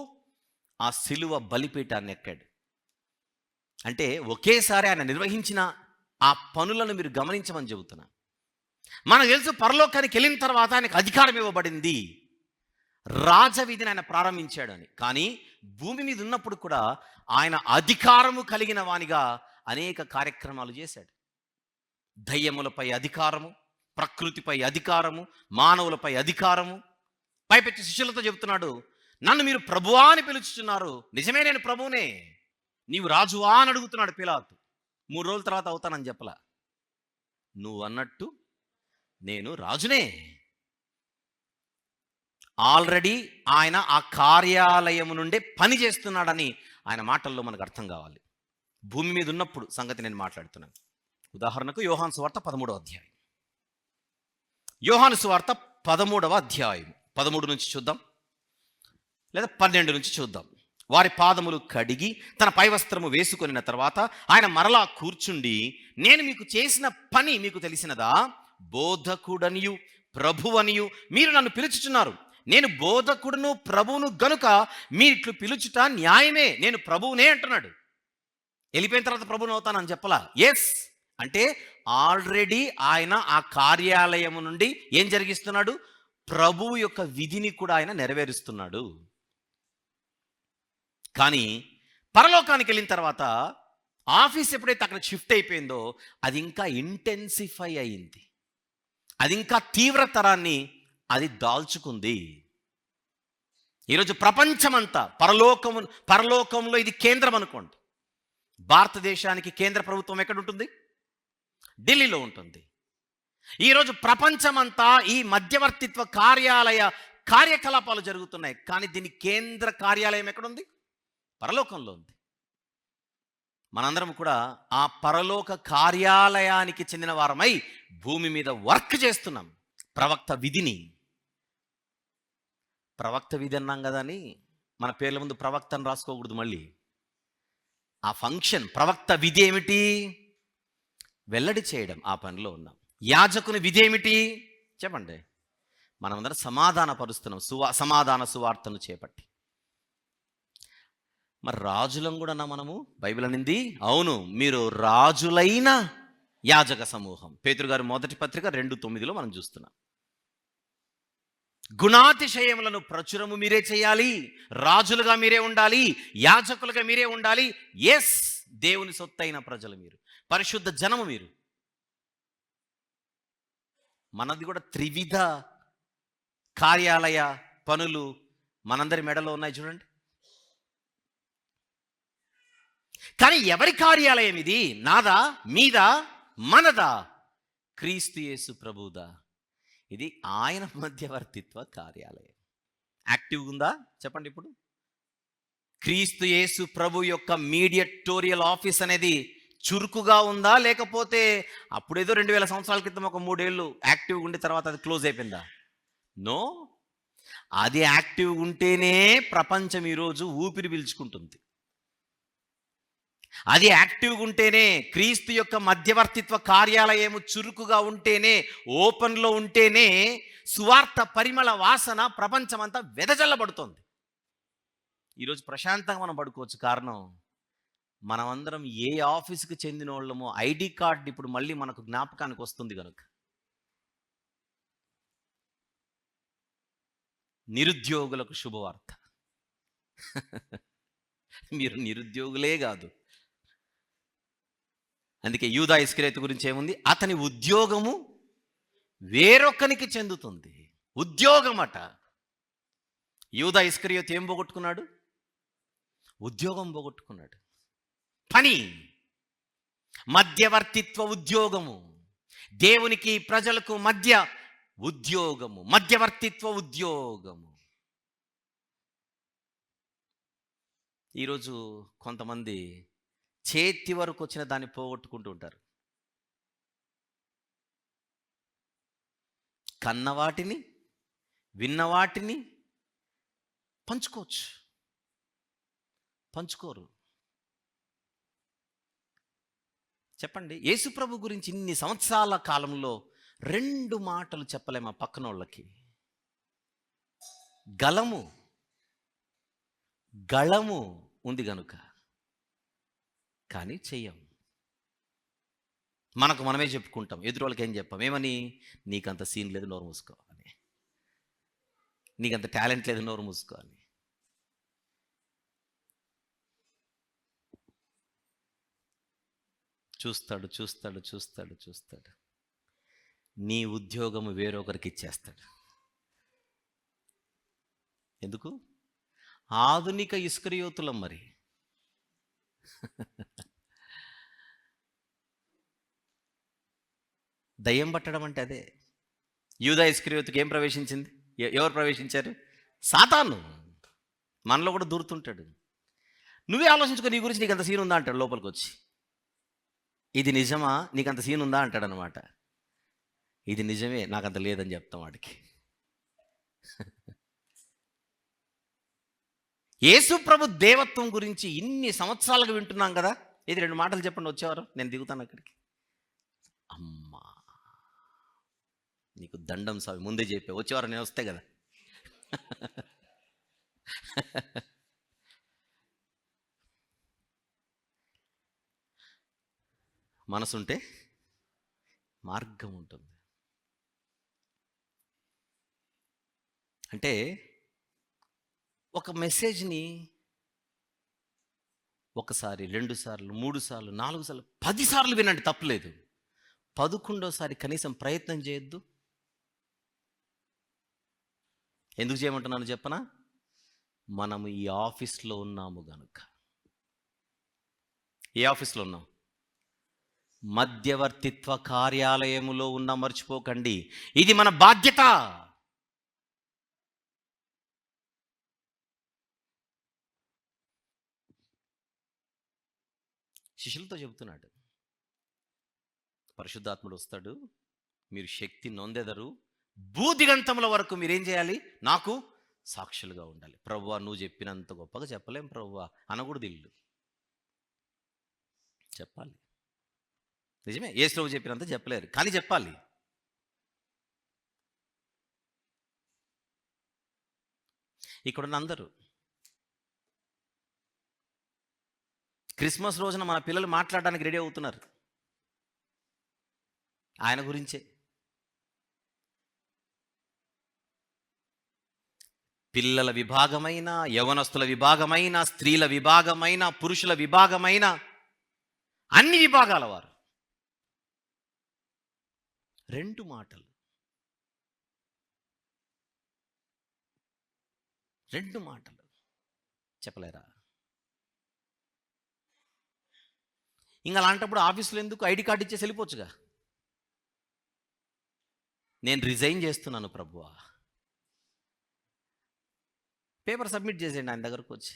ఆ శిలువ బలిపీఠాన్ని ఎక్కాడు. అంటే ఒకేసారి ఆయన నిర్వహించిన ఆ పనులను మీరు గమనించమని చెబుతున్నా. మనకు తెలుసు, పరలోకానికి వెళ్ళిన తర్వాత ఆయనకు అధికారం ఇవ్వబడింది, రాజవిధిని ఆయన ప్రారంభించాడని. కానీ భూమి మీద ఉన్నప్పుడు కూడా ఆయన అధికారము కలిగిన వానిగా అనేక కార్యక్రమాలు చేశాడు. దయ్యములపై అధికారము, ప్రకృతిపై అధికారము, మానవులపై అధికారము. పైపెచ్చి శిష్యులతో చెబుతున్నాడు, నన్ను మీరు ప్రభువా అని పిలుచుచున్నారు. నిజమే, నేను ప్రభువునే. నీవు రాజువా అని అడుగుతున్నాడు పిలాతు. 3 రోజుల తర్వాత అవుతానని చెప్పలా. నువ్వు అన్నట్టు నేను రాజునే. ఆల్రెడీ ఆయన ఆ కార్యాలయము నుండే పని చేస్తున్నాడని ఆయన మాటల్లో మనకు అర్థం కావాలి. భూమి మీద ఉన్నప్పుడు సంగతి నేను మాట్లాడుతున్నాను. ఉదాహరణకు యోహాను సువార్త 13వ అధ్యాయం. యోహాను సువార్త 13వ అధ్యాయం 13 నుంచి చూద్దాం, లేదా 12 నుంచి చూద్దాం. వారి పాదములు కడిగి తన పై వస్త్రము వేసుకొనిన తర్వాత ఆయన మరలా కూర్చుండి, నేను మీకు చేసిన పని మీకు తెలిసినదా? బోధకుడనియు ప్రభువనియు మీరు నన్ను పిలుచుచున్నారు. నేను బోధకుడును ప్రభువును గనుక మీరిట్లు పిలుచుట న్యాయమే. నేను ప్రభువునే అంటున్నాడు. వెళ్ళిపోయిన తర్వాత ప్రభువును అవుతానని చెప్పలా. ఎస్ అంటే ఆల్రెడీ ఆయన ఆ కార్యాలయం నుండి ఏం జరిగిస్తున్నాడు? ప్రభువు యొక్క విధిని కూడా ఆయన నెరవేరుస్తున్నాడు. కానీ పరలోకానికి వెళ్ళిన తర్వాత ఆఫీస్ ఎప్పుడైతే అక్కడ షిఫ్ట్ అయిపోయిందో అది ఇంకా ఇంటెన్సిఫై అయింది, అది ఇంకా తీవ్రతరాన్ని అది దాల్చుకుంది. ఈరోజు ప్రపంచమంతా పరలోకంలో ఇది కేంద్రం అనుకోండి. భారతదేశానికి కేంద్ర ప్రభుత్వం ఎక్కడ ఉంటుంది? ఢిల్లీలో ఉంటుంది. ఈరోజు ప్రపంచమంతా ఈ మధ్యవర్తిత్వ కార్యకలాపాలు జరుగుతున్నాయి. కానీ దీని కేంద్ర కార్యాలయం ఎక్కడుంది? పరలోకంలో ఉంది. మనందరం కూడా ఆ పరలోక కార్యాలయానికి చెందిన వారమై భూమి మీద వర్క్ చేస్తున్నాం. ప్రవక్త విధి అన్నాం కదా అని మన పేర్ల ముందు ప్రవక్తను రాసుకోకూడదు. మళ్ళీ ఆ ఫంక్షన్ ప్రవక్త విధి ఏమిటి? వెల్లడి చేయడం. ఆ పనిలో ఉన్నాం. యాజకుని విధి ఏమిటి చెప్పండి? మనమందరం సమాధానపరుస్తున్నాం, సమాధాన సువార్తను చేపట్టి. మరి రాజులం కూడా మనము, బైబిల్ అనింది. అవును, మీరు రాజులైన యాజక సమూహం. పేతురు గారు 1 పత్రిక 2:9 మనం చూస్తున్నాం. గుణాతిశయములను ప్రచురము మీరే చేయాలి, రాజులుగా మీరే ఉండాలి, యాజకులుగా మీరే ఉండాలి. ఎస్, దేవుని సొత్తైన ప్రజలు మీరు, పరిశుద్ధ జనము మీరు. మనది కూడా త్రివిధ కార్యాలయ పనులు మనందరి మెడలో ఉన్నాయి చూడండి. కానీ ఎవరి కార్యాలయం ఇది? నాదా, మీదా, మనదా? క్రీస్తు యేసు ప్రభుదా. ఇది ఆయన మధ్యవర్తిత్వ కార్యాలయం. యాక్టివ్గా ఉందా చెప్పండి. ఇప్పుడు క్రీస్తు యేసు ప్రభు యొక్క మీడియటోరియల్ ఆఫీస్ అనేది చురుకుగా ఉందా, లేకపోతే అప్పుడేదో 2000 సంవత్సరాల క్రితం ఒక 3 ఏళ్ళు యాక్టివ్గా ఉండి తర్వాత అది క్లోజ్ అయిపోయిందా? నో, అది యాక్టివ్గా ఉంటేనే ప్రపంచం ఈరోజు ఊపిరి పీల్చుకుంటుంది. అది యాక్టివ్గా ఉంటేనే, క్రీస్తు యొక్క మధ్యవర్తిత్వ కార్యాలయము చురుకుగా ఉంటేనే, ఓపెన్లో ఉంటేనే సువార్త పరిమళ వాసన ప్రపంచమంతా వెదజల్లబడుతుంది. ఈరోజు ప్రశాంతంగా మనం పడుకోవచ్చు. కారణం, మనమందరం ఏ ఆఫీస్కి చెందిన వాళ్ళమో ఐడి కార్డు ఇప్పుడు మళ్ళీ మనకు జ్ఞాపకానికి వస్తుంది కనుక. నిరుద్యోగులకు శుభవార్త. మీరు నిరుద్యోగులే కాదు. అందుకే యూదా ఇస్కరియోతు గురించి ఏముంది? అతని ఉద్యోగము వేరొకనికి చెందుతుంది. ఉద్యోగం అట. యూదా ఇస్కరియోతు ఏం పోగొట్టుకున్నాడు? ఉద్యోగం పోగొట్టుకున్నాడు. పని, మధ్యవర్తిత్వ ఉద్యోగము, దేవునికి ప్రజలకు మధ్య ఉద్యోగము, మధ్యవర్తిత్వ ఉద్యోగము. ఈరోజు కొంతమంది చేతి వరకు వచ్చిన దాన్ని పోగొట్టుకుంటూ ఉంటారు. కన్నవాటిని, విన్నవాటిని పంచుకోవచ్చు, పంచుకోరు. చెప్పండి, యేసుప్రభు గురించి ఇన్ని సంవత్సరాల కాలంలో 2 మాటలు చెప్పలేమా పక్కన వాళ్ళకి? గళము ఉంది గనుక, కానీ చెయ్యం. మనకు మనమే చెప్పుకుంటాం, ఎదురు వాళ్ళకి ఏం చెప్పాం? ఏమని? నీకంత సీన్ లేదు, నోరు మూసుకో అని. నీకంత టాలెంట్ లేదు, నోరు మూసుకో అని. చూస్తాడు చూస్తాడు చూస్తాడు చూస్తాడు, నీ ఉద్యోగము వేరొకరికి ఇచ్చేస్తాడు. ఎందుకు? ఆధునిక ఇస్కరియోతులం మరి. దయ్యం పట్టడం అంటే అదే. యూదా ఇస్కరియోతుకి ఏం ప్రవేశించింది? ఎవరు ప్రవేశించారు? సాతాను. మనలో కూడా దూరుతుంటాడు. నువ్వే ఆలోచించుకో, నీ గురించి నీకు అంత సీన్ ఉందా అంటాడు లోపలికి వచ్చి. ఇది నిజమా, నీకంత సీన్ ఉందా అంటాడు అనమాట. ఇది నిజమే, నాకంత లేదని చెప్తాం వాడికి. యేసు ప్రభు దేవత్వం గురించి ఇన్ని సంవత్సరాలుగా వింటున్నాం కదా. ఇది 2 మాటలు చెప్పండి, వచ్చేవారు నేను దిగుతాను అక్కడికి. అమ్మా, నీకు దండం సావి, ముందే చెప్పే, వచ్చేవారు నేను వస్తే కదా. మనసుంటే మార్గం ఉంటుంది. అంటే ఒక మెసేజ్ని ఒకసారి, 2 సార్లు, 3 సార్లు, 4 సార్లు, 10 సార్లు వినండి, తప్పులేదు. 11వ కనీసం ప్రయత్నం చేయొద్దు. ఎందుకు చేయమంటున్నాను చెప్పనా? మనము ఈ ఆఫీస్లో ఉన్నాము గనుక. ఏ ఆఫీస్లో ఉన్నాం? మధ్యవర్తిత్వ కార్యాలయములో ఉన్న, మర్చిపోకండి. ఇది మన బాధ్యత. శిష్యులతో చెబుతున్నాడు, పరిశుద్ధాత్ముడు వస్తాడు, మీరు శక్తి నొందెదరు, భూదిగంతముల వరకు మీరేం చేయాలి? నాకు సాక్షులుగా ఉండాలి. ప్రభువా, నువ్వు చెప్పినంత గొప్పగా చెప్పలేం ప్రభువా అనకూడదు. ఇల్లు చెప్పాలి. నిజమే, యేసు ప్రభు చెప్పినంత చెప్పలేరు, కానీ చెప్పాలి. ఇక్కడున్న అందరూ క్రిస్మస్ రోజున మన పిల్లలు మాట్లాడడానికి రెడీ అవుతున్నారు ఆయన గురించే. పిల్లల విభాగమైన, యవనస్తుల విభాగమైన, స్త్రీల విభాగమైన, పురుషుల విభాగమైన, అన్ని విభాగాల వారు. 2 మాటలు, 2 మాటలు చెప్పలేరా? ఇంకా అలాంటప్పుడు ఆఫీసులో ఎందుకు ఐడి కార్డు ఇచ్చేసి వెళ్ళిపోవచ్చుగా. నేను రిజైన్ చేస్తున్నాను ప్రభువా, పేపర్ సబ్మిట్ చేసేయండి ఆయన దగ్గరకు వచ్చి.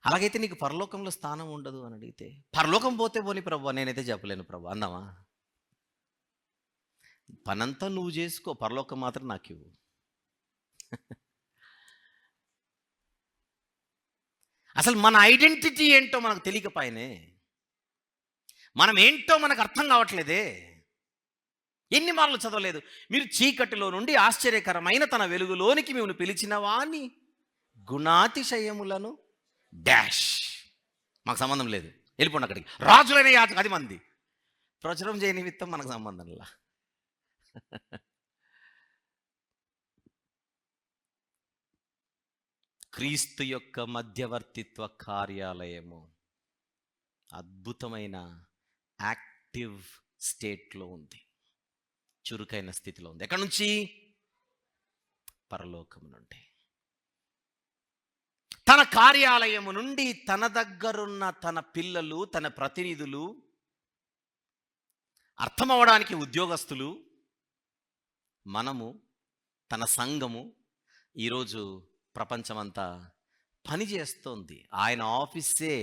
అలాగైతే నీకు పరలోకంలో స్థానం ఉండదు అని అడిగితే, పరలోకం పోతే పోని ప్రభువా, నేనైతే చెప్పలేను ప్రభు అందామా? పనంతా నువ్వు చేసుకో, పరలోకం మాత్రం నాకు ఇవ్వు. అసలు మన ఐడెంటిటీ ఏంటో మనకు తెలియకపోయినే, మనం ఏంటో మనకు అర్థం కావట్లేదే. ఎన్ని మార్లు చదవలేదు, మీరు చీకటిలో నుండి ఆశ్చర్యకరమైన తన వెలుగులోనికి మేము పిలిచిన వాణ్ణి గుణాతిశయములను డాష్. మాకు సంబంధం లేదు, వెళ్ళిపోండి అక్కడికి. రాజులైన యాజకు 10 మంది ప్రచురం చేయ నిమిత్తం మనకు సంబంధంలా. క్రీస్తు యొక్క మధ్యవర్తిత్వ కార్యాలయము అద్భుతమైన యాక్టివ్ స్టేట్లో ఉంది, చురుకైన స్థితిలో ఉంది. ఎక్కడి నుంచి? పరలోకము నుండి. తన కార్యాలయము నుండి తన దగ్గరున్న తన పిల్లలు, తన ప్రతినిధులు, అర్థమవడానికి ఉద్యోగస్తులు, మనము, తన సంఘము ఈరోజు ప్రపంచమంతా పనిచేస్తోంది. ఆయన ఆఫీసే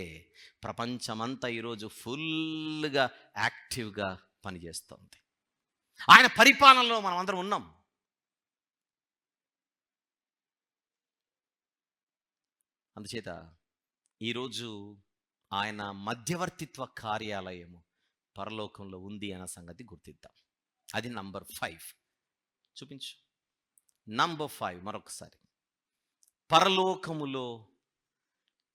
ప్రపంచమంతా ఈరోజు ఫుల్గా యాక్టివ్గా పనిచేస్తోంది. ఆయన పరిపాలనలో మనం అందరం ఉన్నాం. అందుచేత ఈరోజు ఆయన మధ్యవర్తిత్వ కార్యాలయము పరలోకంలో ఉంది అన్న సంగతి గుర్తిద్దాం. అది నంబర్ 5. చూపించు. నంబర్ 5 మరొకసారి. పరలోకములో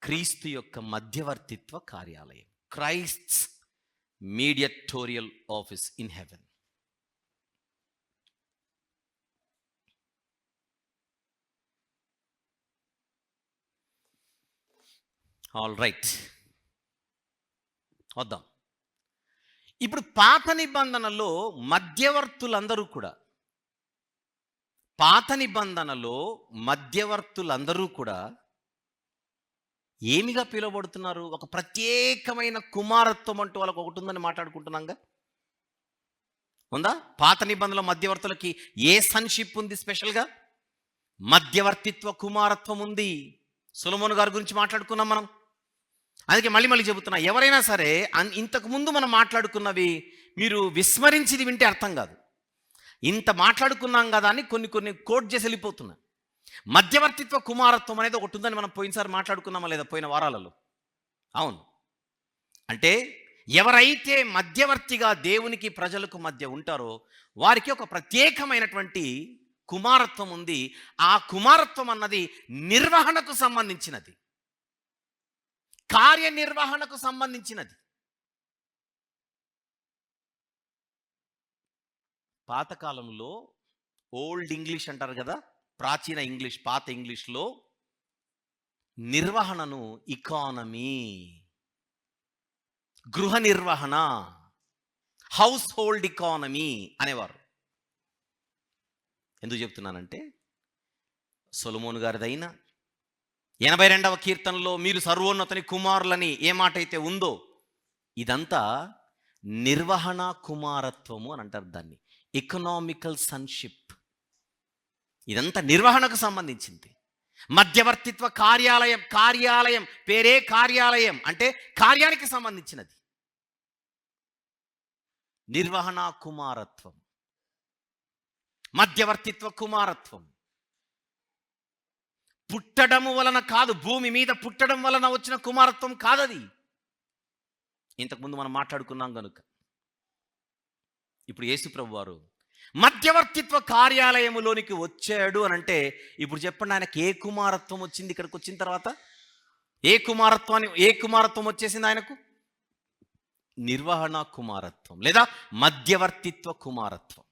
క్రీస్తు యొక్క మధ్యవర్తిత్వ కార్యాలయం, Christ's mediatorial office in heaven. All right, వద్దాం. ఇప్పుడు పాత నిబంధనలో మధ్యవర్తులందరూ కూడా, ఏమిగా పిలువబడుతున్నారు? ఒక ప్రత్యేకమైన కుమారత్వం అంటూ వాళ్ళకు ఒకటి ఉందని మాట్లాడుకుంటున్నాంగా. ఉందా? పాత నిబంధనలో మధ్యవర్తులకి ఏ సన్షిప్ ఉంది? స్పెషల్గా మధ్యవర్తిత్వ కుమారత్వం ఉంది. సొలొమోను గారి గురించి మాట్లాడుకున్నాం మనం. అందుకే మళ్ళీ చెబుతున్నా, ఎవరైనా సరే ఇంతకు ముందు మనం మాట్లాడుకున్నవి మీరు విస్మరించిది వింటే అర్థం కాదు. ఇంత మాట్లాడుకున్నాం కదా అని కొన్ని కోట్ చేసి వెళ్ళిపోతున్నా. మధ్యవర్తిత్వ కుమారత్వం అనేది ఒకటి ఉందని మనం పోయినసారి మాట్లాడుకున్నామా లేదా? పోయిన వారాలలో. అవును, అంటే ఎవరైతే మధ్యవర్తిగా దేవునికి ప్రజలకు మధ్య ఉంటారో వారికి ఒక ప్రత్యేకమైనటువంటి కుమారత్వం ఉంది. ఆ కుమారత్వం అన్నది నిర్వహణకు సంబంధించినది, కార్యనిర్వహణకు సంబంధించినది. పాతకాలంలో ఓల్డ్ ఇంగ్లీష్ అంటారు కదా, ప్రాచీన ఇంగ్లీష్, పాత ఇంగ్లీష్లో నిర్వహణను ఎకానమీ, గృహ నిర్వహణ, హౌస్ హోల్డ్ ఎకానమీ అనేవారు. ఎందుకు చెప్తున్నానంటే, సొలొమోను గారిదైనా 82వ కీర్తనలో మీరు సర్వోన్నతుని కుమారులని ఏ మాట అయితే ఉందో, ఇదంతా నిర్వహణ కుమారత్వము అని అంటారు దాన్ని. ఎకనామికల్ సన్షిప్, ఇదంతా నిర్వహణకు సంబంధించింది. మధ్యవర్తిత్వ కార్యాలయం పేరే కార్యాలయం, అంటే కార్యానికి సంబంధించినది. నిర్వహణ కుమారత్వం, మధ్యవర్తిత్వ కుమారత్వం. పుట్టడము వలన కాదు, భూమి మీద పుట్టడం వలన వచ్చిన కుమారత్వం కాదది. ఇంతకుముందు మనం మాట్లాడుకున్నాం కనుక. ఇప్పుడు యేసు ప్రభు వారు మధ్యవర్తిత్వ కార్యాలయములోనికి వచ్చాడు అని అంటే, ఇప్పుడు చెప్పండి, ఆయనకి ఏ కుమారత్వం వచ్చింది? ఇక్కడికి వచ్చిన తర్వాత ఏ కుమారత్వం వచ్చేసింది ఆయనకు? నిర్వహణ కుమారత్వం లేదా మధ్యవర్తిత్వ కుమారత్వం.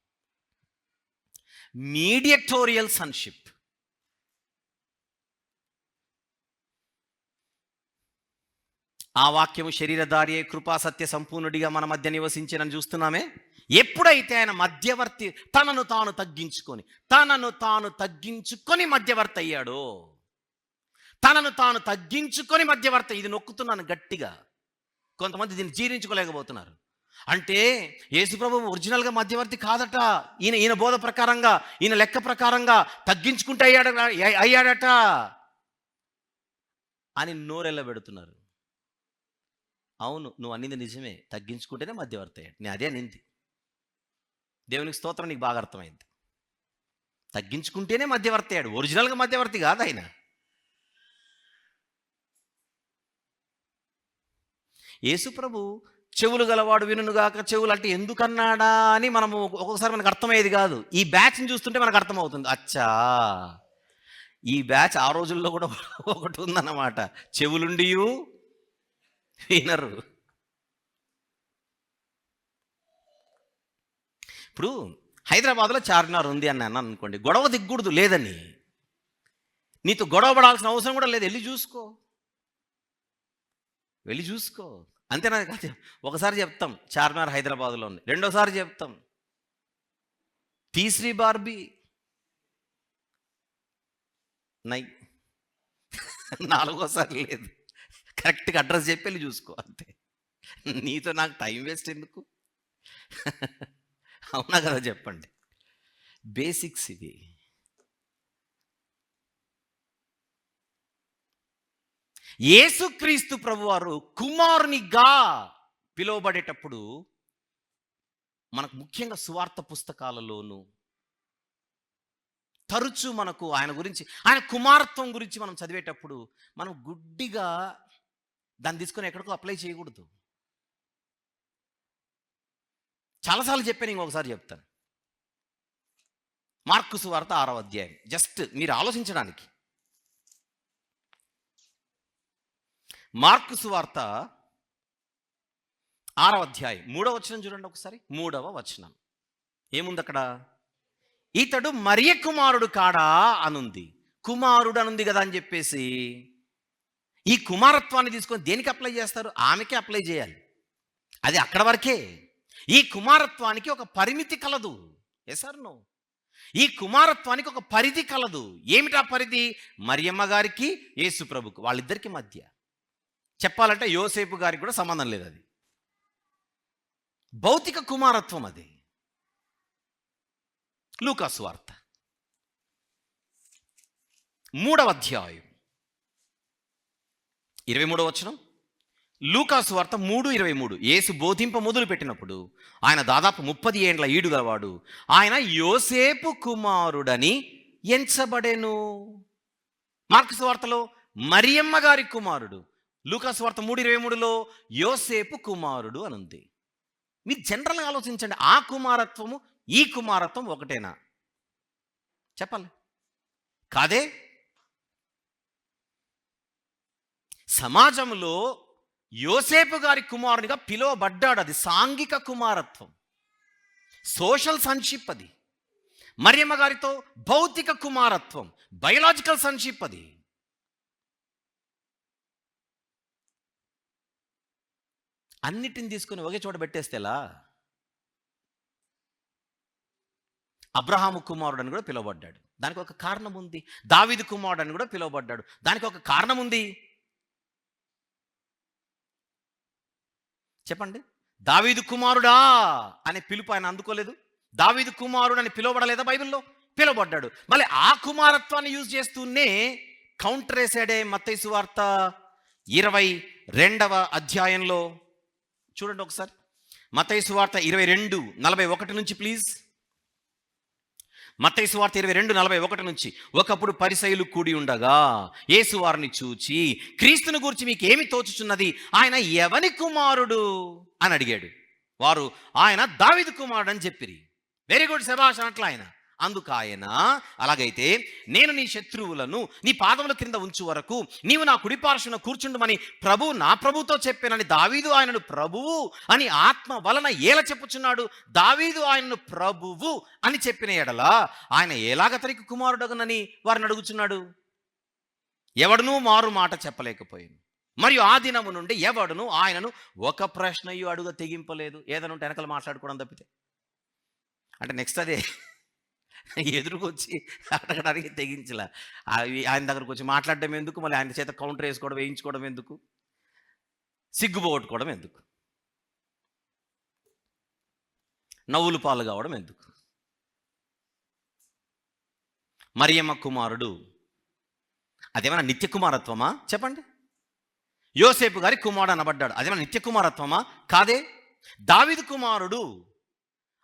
Mediatorial sonship. ఆ వాక్యము శరీరధారి కృపా సత్య సంపూర్ణుడిగా మన మధ్య నివసించినని చూస్తున్నామే. ఎప్పుడైతే ఆయన మధ్యవర్తి తనను తాను తగ్గించుకొని మధ్యవర్తి అయ్యాడో, తనను తాను తగ్గించుకొని మధ్యవర్తి, ఇది నొక్కుతున్నాను గట్టిగా, కొంతమంది దీన్ని జీర్ణించుకోలేకపోతున్నారు. అంటే యేసుప్రభు ఒరిజినల్గా మధ్యవర్తి కాదట. ఈయన బోధ ప్రకారంగా, ఈయన లెక్క ప్రకారంగా తగ్గించుకుంటే అయ్యాడట అని నోరెళ్ళబెడుతున్నారు. అవును, నువ్వు అన్నింది నిజమే, తగ్గించుకుంటేనే మధ్యవర్తి అయ్యాడు. నేను అదే అనింది. దేవునికి స్తోత్రం, నీకు బాగా అర్థమైంది. తగ్గించుకుంటేనే మధ్యవర్తి అయ్యాడు, ఒరిజినల్గా మధ్యవర్తి కాదు ఆయన. యేసుప్రభు చెవులు గలవాడు వినుగాక, చెవులు అంటే ఎందుకన్నాడా అని మనము ఒక్కొక్కసారి మనకు అర్థమయ్యేది కాదు. ఈ బ్యాచ్ని చూస్తుంటే మనకు అర్థమవుతుంది, అచ్చా ఈ బ్యాచ్ ఆ రోజుల్లో కూడా ఒకటి ఉందన్నమాట, చెవులుండి వినరు. ఇప్పుడు హైదరాబాద్లో చార్మినార్ ఉంది అని అన్నాను అనుకోండి, గొడవ దిగ్గూడదు లేదని, నీతో గొడవ పడాల్సిన అవసరం కూడా లేదు, వెళ్ళి చూసుకో అంతేనా కాదు. ఒకసారి చెప్తాం చార్మినార్ హైదరాబాద్లో ఉంది, రెండోసారి చెప్తాం తీసరీ బార్బీ నై, నాలుగోసారి లేదు. కరెక్ట్గా అడ్రస్ చెప్పి వెళ్ళి చూసుకో అంతే. నీతో నాకు టైం వేస్ట్ ఎందుకు? అవునా కదా చెప్పండి. బేసిక్స్ ఇవి. యేసుక్రీస్తు ప్రభువారు కుమారునిగా పిలువబడేటప్పుడు మనకు ముఖ్యంగా సువార్త పుస్తకాలలోను తరచు మనకు ఆయన గురించి, ఆయన కుమారత్వం గురించి మనం చదివేటప్పుడు మనం గుడ్డిగా దాన్ని తీసుకొని ఎక్కడికో అప్లై చేయకూడదు. చాలాసార్లు చెప్పాను, ఇంకొకసారి చెప్తాను. మార్కు సువార్త 6వ అధ్యాయం, జస్ట్ మీరు ఆలోచించడానికి. మార్కు సువార్త 6వ అధ్యాయం 3వ వచనం చూడండి ఒకసారి. 3వ వచనం ఏముంది అక్కడ? ఇతడు మరియ కుమారుడు కాడా అనుంది. కుమారుడు అనుంది కదా అని చెప్పేసి ఈ కుమారత్వాన్ని తీసుకొని దేనికి అప్లై చేస్తారు? ఆమెకే అప్లై చేయాలి. అది అక్కడ వరకే. ఈ కుమారత్వానికి ఒక పరిమితి కలదు. Yes or no? ఈ కుమారత్వానికి ఒక పరిధి కలదు. ఏమిటా పరిధి? మరియమ్మ గారికి యేసు ప్రభుకు, వాళ్ళిద్దరికి మధ్య. చెప్పాలంటే యోసేపు గారికి కూడా సంబంధం లేదు. అది భౌతిక కుమారత్వం. అది లూకా సువార్త 3వ అధ్యాయం 23వ వచనం. లూకా సువార్త 3:23. యేసు బోధింప మొదలు పెట్టినప్పుడు ఆయన దాదాపు 30 ఏండ్ల ఈడు గలవాడు. ఆయన యోసేపు కుమారుడని ఎంచబడెను. మార్కు సువార్తలో మరియమ్మ గారి కుమారుడు, లూకా సువార్త 3:23లో యోసేపు కుమారుడు అని ఉంది. మీరు జనరల్గా ఆలోచించండి, ఆ కుమారత్వము ఈ కుమారత్వం ఒకటేనా? చెప్పాలి కాదే. సమాజంలో యోసేపు గారి కుమారునిగా పిలువబడ్డాడు. అది సాంఘిక కుమారత్వం, సోషల్ సన్షిప్. అది మరియమ్మ గారితో భౌతిక కుమారత్వం, బయోలాజికల్ సన్షిప్. అది అన్నిటిని తీసుకుని ఒకే చోట పెట్టేస్తేలా? అబ్రహాము కుమారుడు అని కూడా పిలువబడ్డాడు, దానికి ఒక కారణం ఉంది. దావీదు కుమారుడు అని కూడా పిలువబడ్డాడు, దానికి ఒక కారణం ఉంది. చెప్పండి, దావీదు కుమారుడా అనే పిలుపు ఆయన అందుకోలేదు. దావీదు కుమారుడు అని పిలువబడలేదా బైబిల్లో? పిలువబడ్డాడు. మళ్ళీ ఆ కుమారత్వాన్ని యూజ్ చేస్తూనే కౌంటర్ వేసాడే మత్తయి సువార్త 22వ అధ్యాయంలో. చూడండి ఒకసారి, మత్తయి సువార్త 22:41 నుంచి ప్లీజ్. మత్తయి సువార్త 22:41 నుంచి. ఒకప్పుడు పరిసయ్యులు కూడి ఉండగా యేసు వారిని చూచి, క్రీస్తుని గురించి మీకు ఏమి తోచుచున్నది? ఆయన ఎవని కుమారుడు అని అడిగాడు. వారు ఆయన దావీదు కుమారుడు అని చెప్పిరి. వెరీ గుడ్, శభాష్ అన్నట్లు ఆయన అందుకు ఆయన, అలాగైతే నేను నీ శత్రువులను నీ పాదముల క్రింద ఉంచు వరకు నీవు నా కుడిపార్శ్వన కూర్చుండమని ప్రభు నా ప్రభుతో చెప్పానని దావీదు ఆయనను ప్రభువు అని ఆత్మ వలన ఏల చెప్పుచున్నాడు. దావీదు ఆయనను ప్రభువు అని చెప్పిన ఎడల ఆయన ఎలాగ అతనికి కుమారుడగనని వారిని అడుగుచున్నాడు? ఎవడునూ మారు మాట చెప్పలేకపోయాను. మరియు ఆ దినము నుండి ఎవడును ఆయనను ఒక ప్రశ్నయు అడుగ తెగింపలేదు. ఏదైనా ఉంటే వెనకాల మాట్లాడుకోవడం తప్పితే. అంటే నెక్స్ట్ అదే ఎదురుకొచ్చి అడగడానికి తెగించలా. ఆయన దగ్గరకు వచ్చి మాట్లాడడం ఎందుకు, మళ్ళీ ఆయన చేత కౌంటర్ వేసుకోవడం, వేయించుకోవడం ఎందుకు, సిగ్గుపోగొట్టుకోవడం ఎందుకు, నవ్వులు పాలు కావడం ఎందుకు? మరియమ్మ కుమారుడు అదేమైనా నిత్య కుమారత్వమా చెప్పండి? యోసేపు గారి కుమారుడు అనబడ్డాడు, అదేమైనా నిత్య కుమారత్వమా? కాదే. దావీదు కుమారుడు,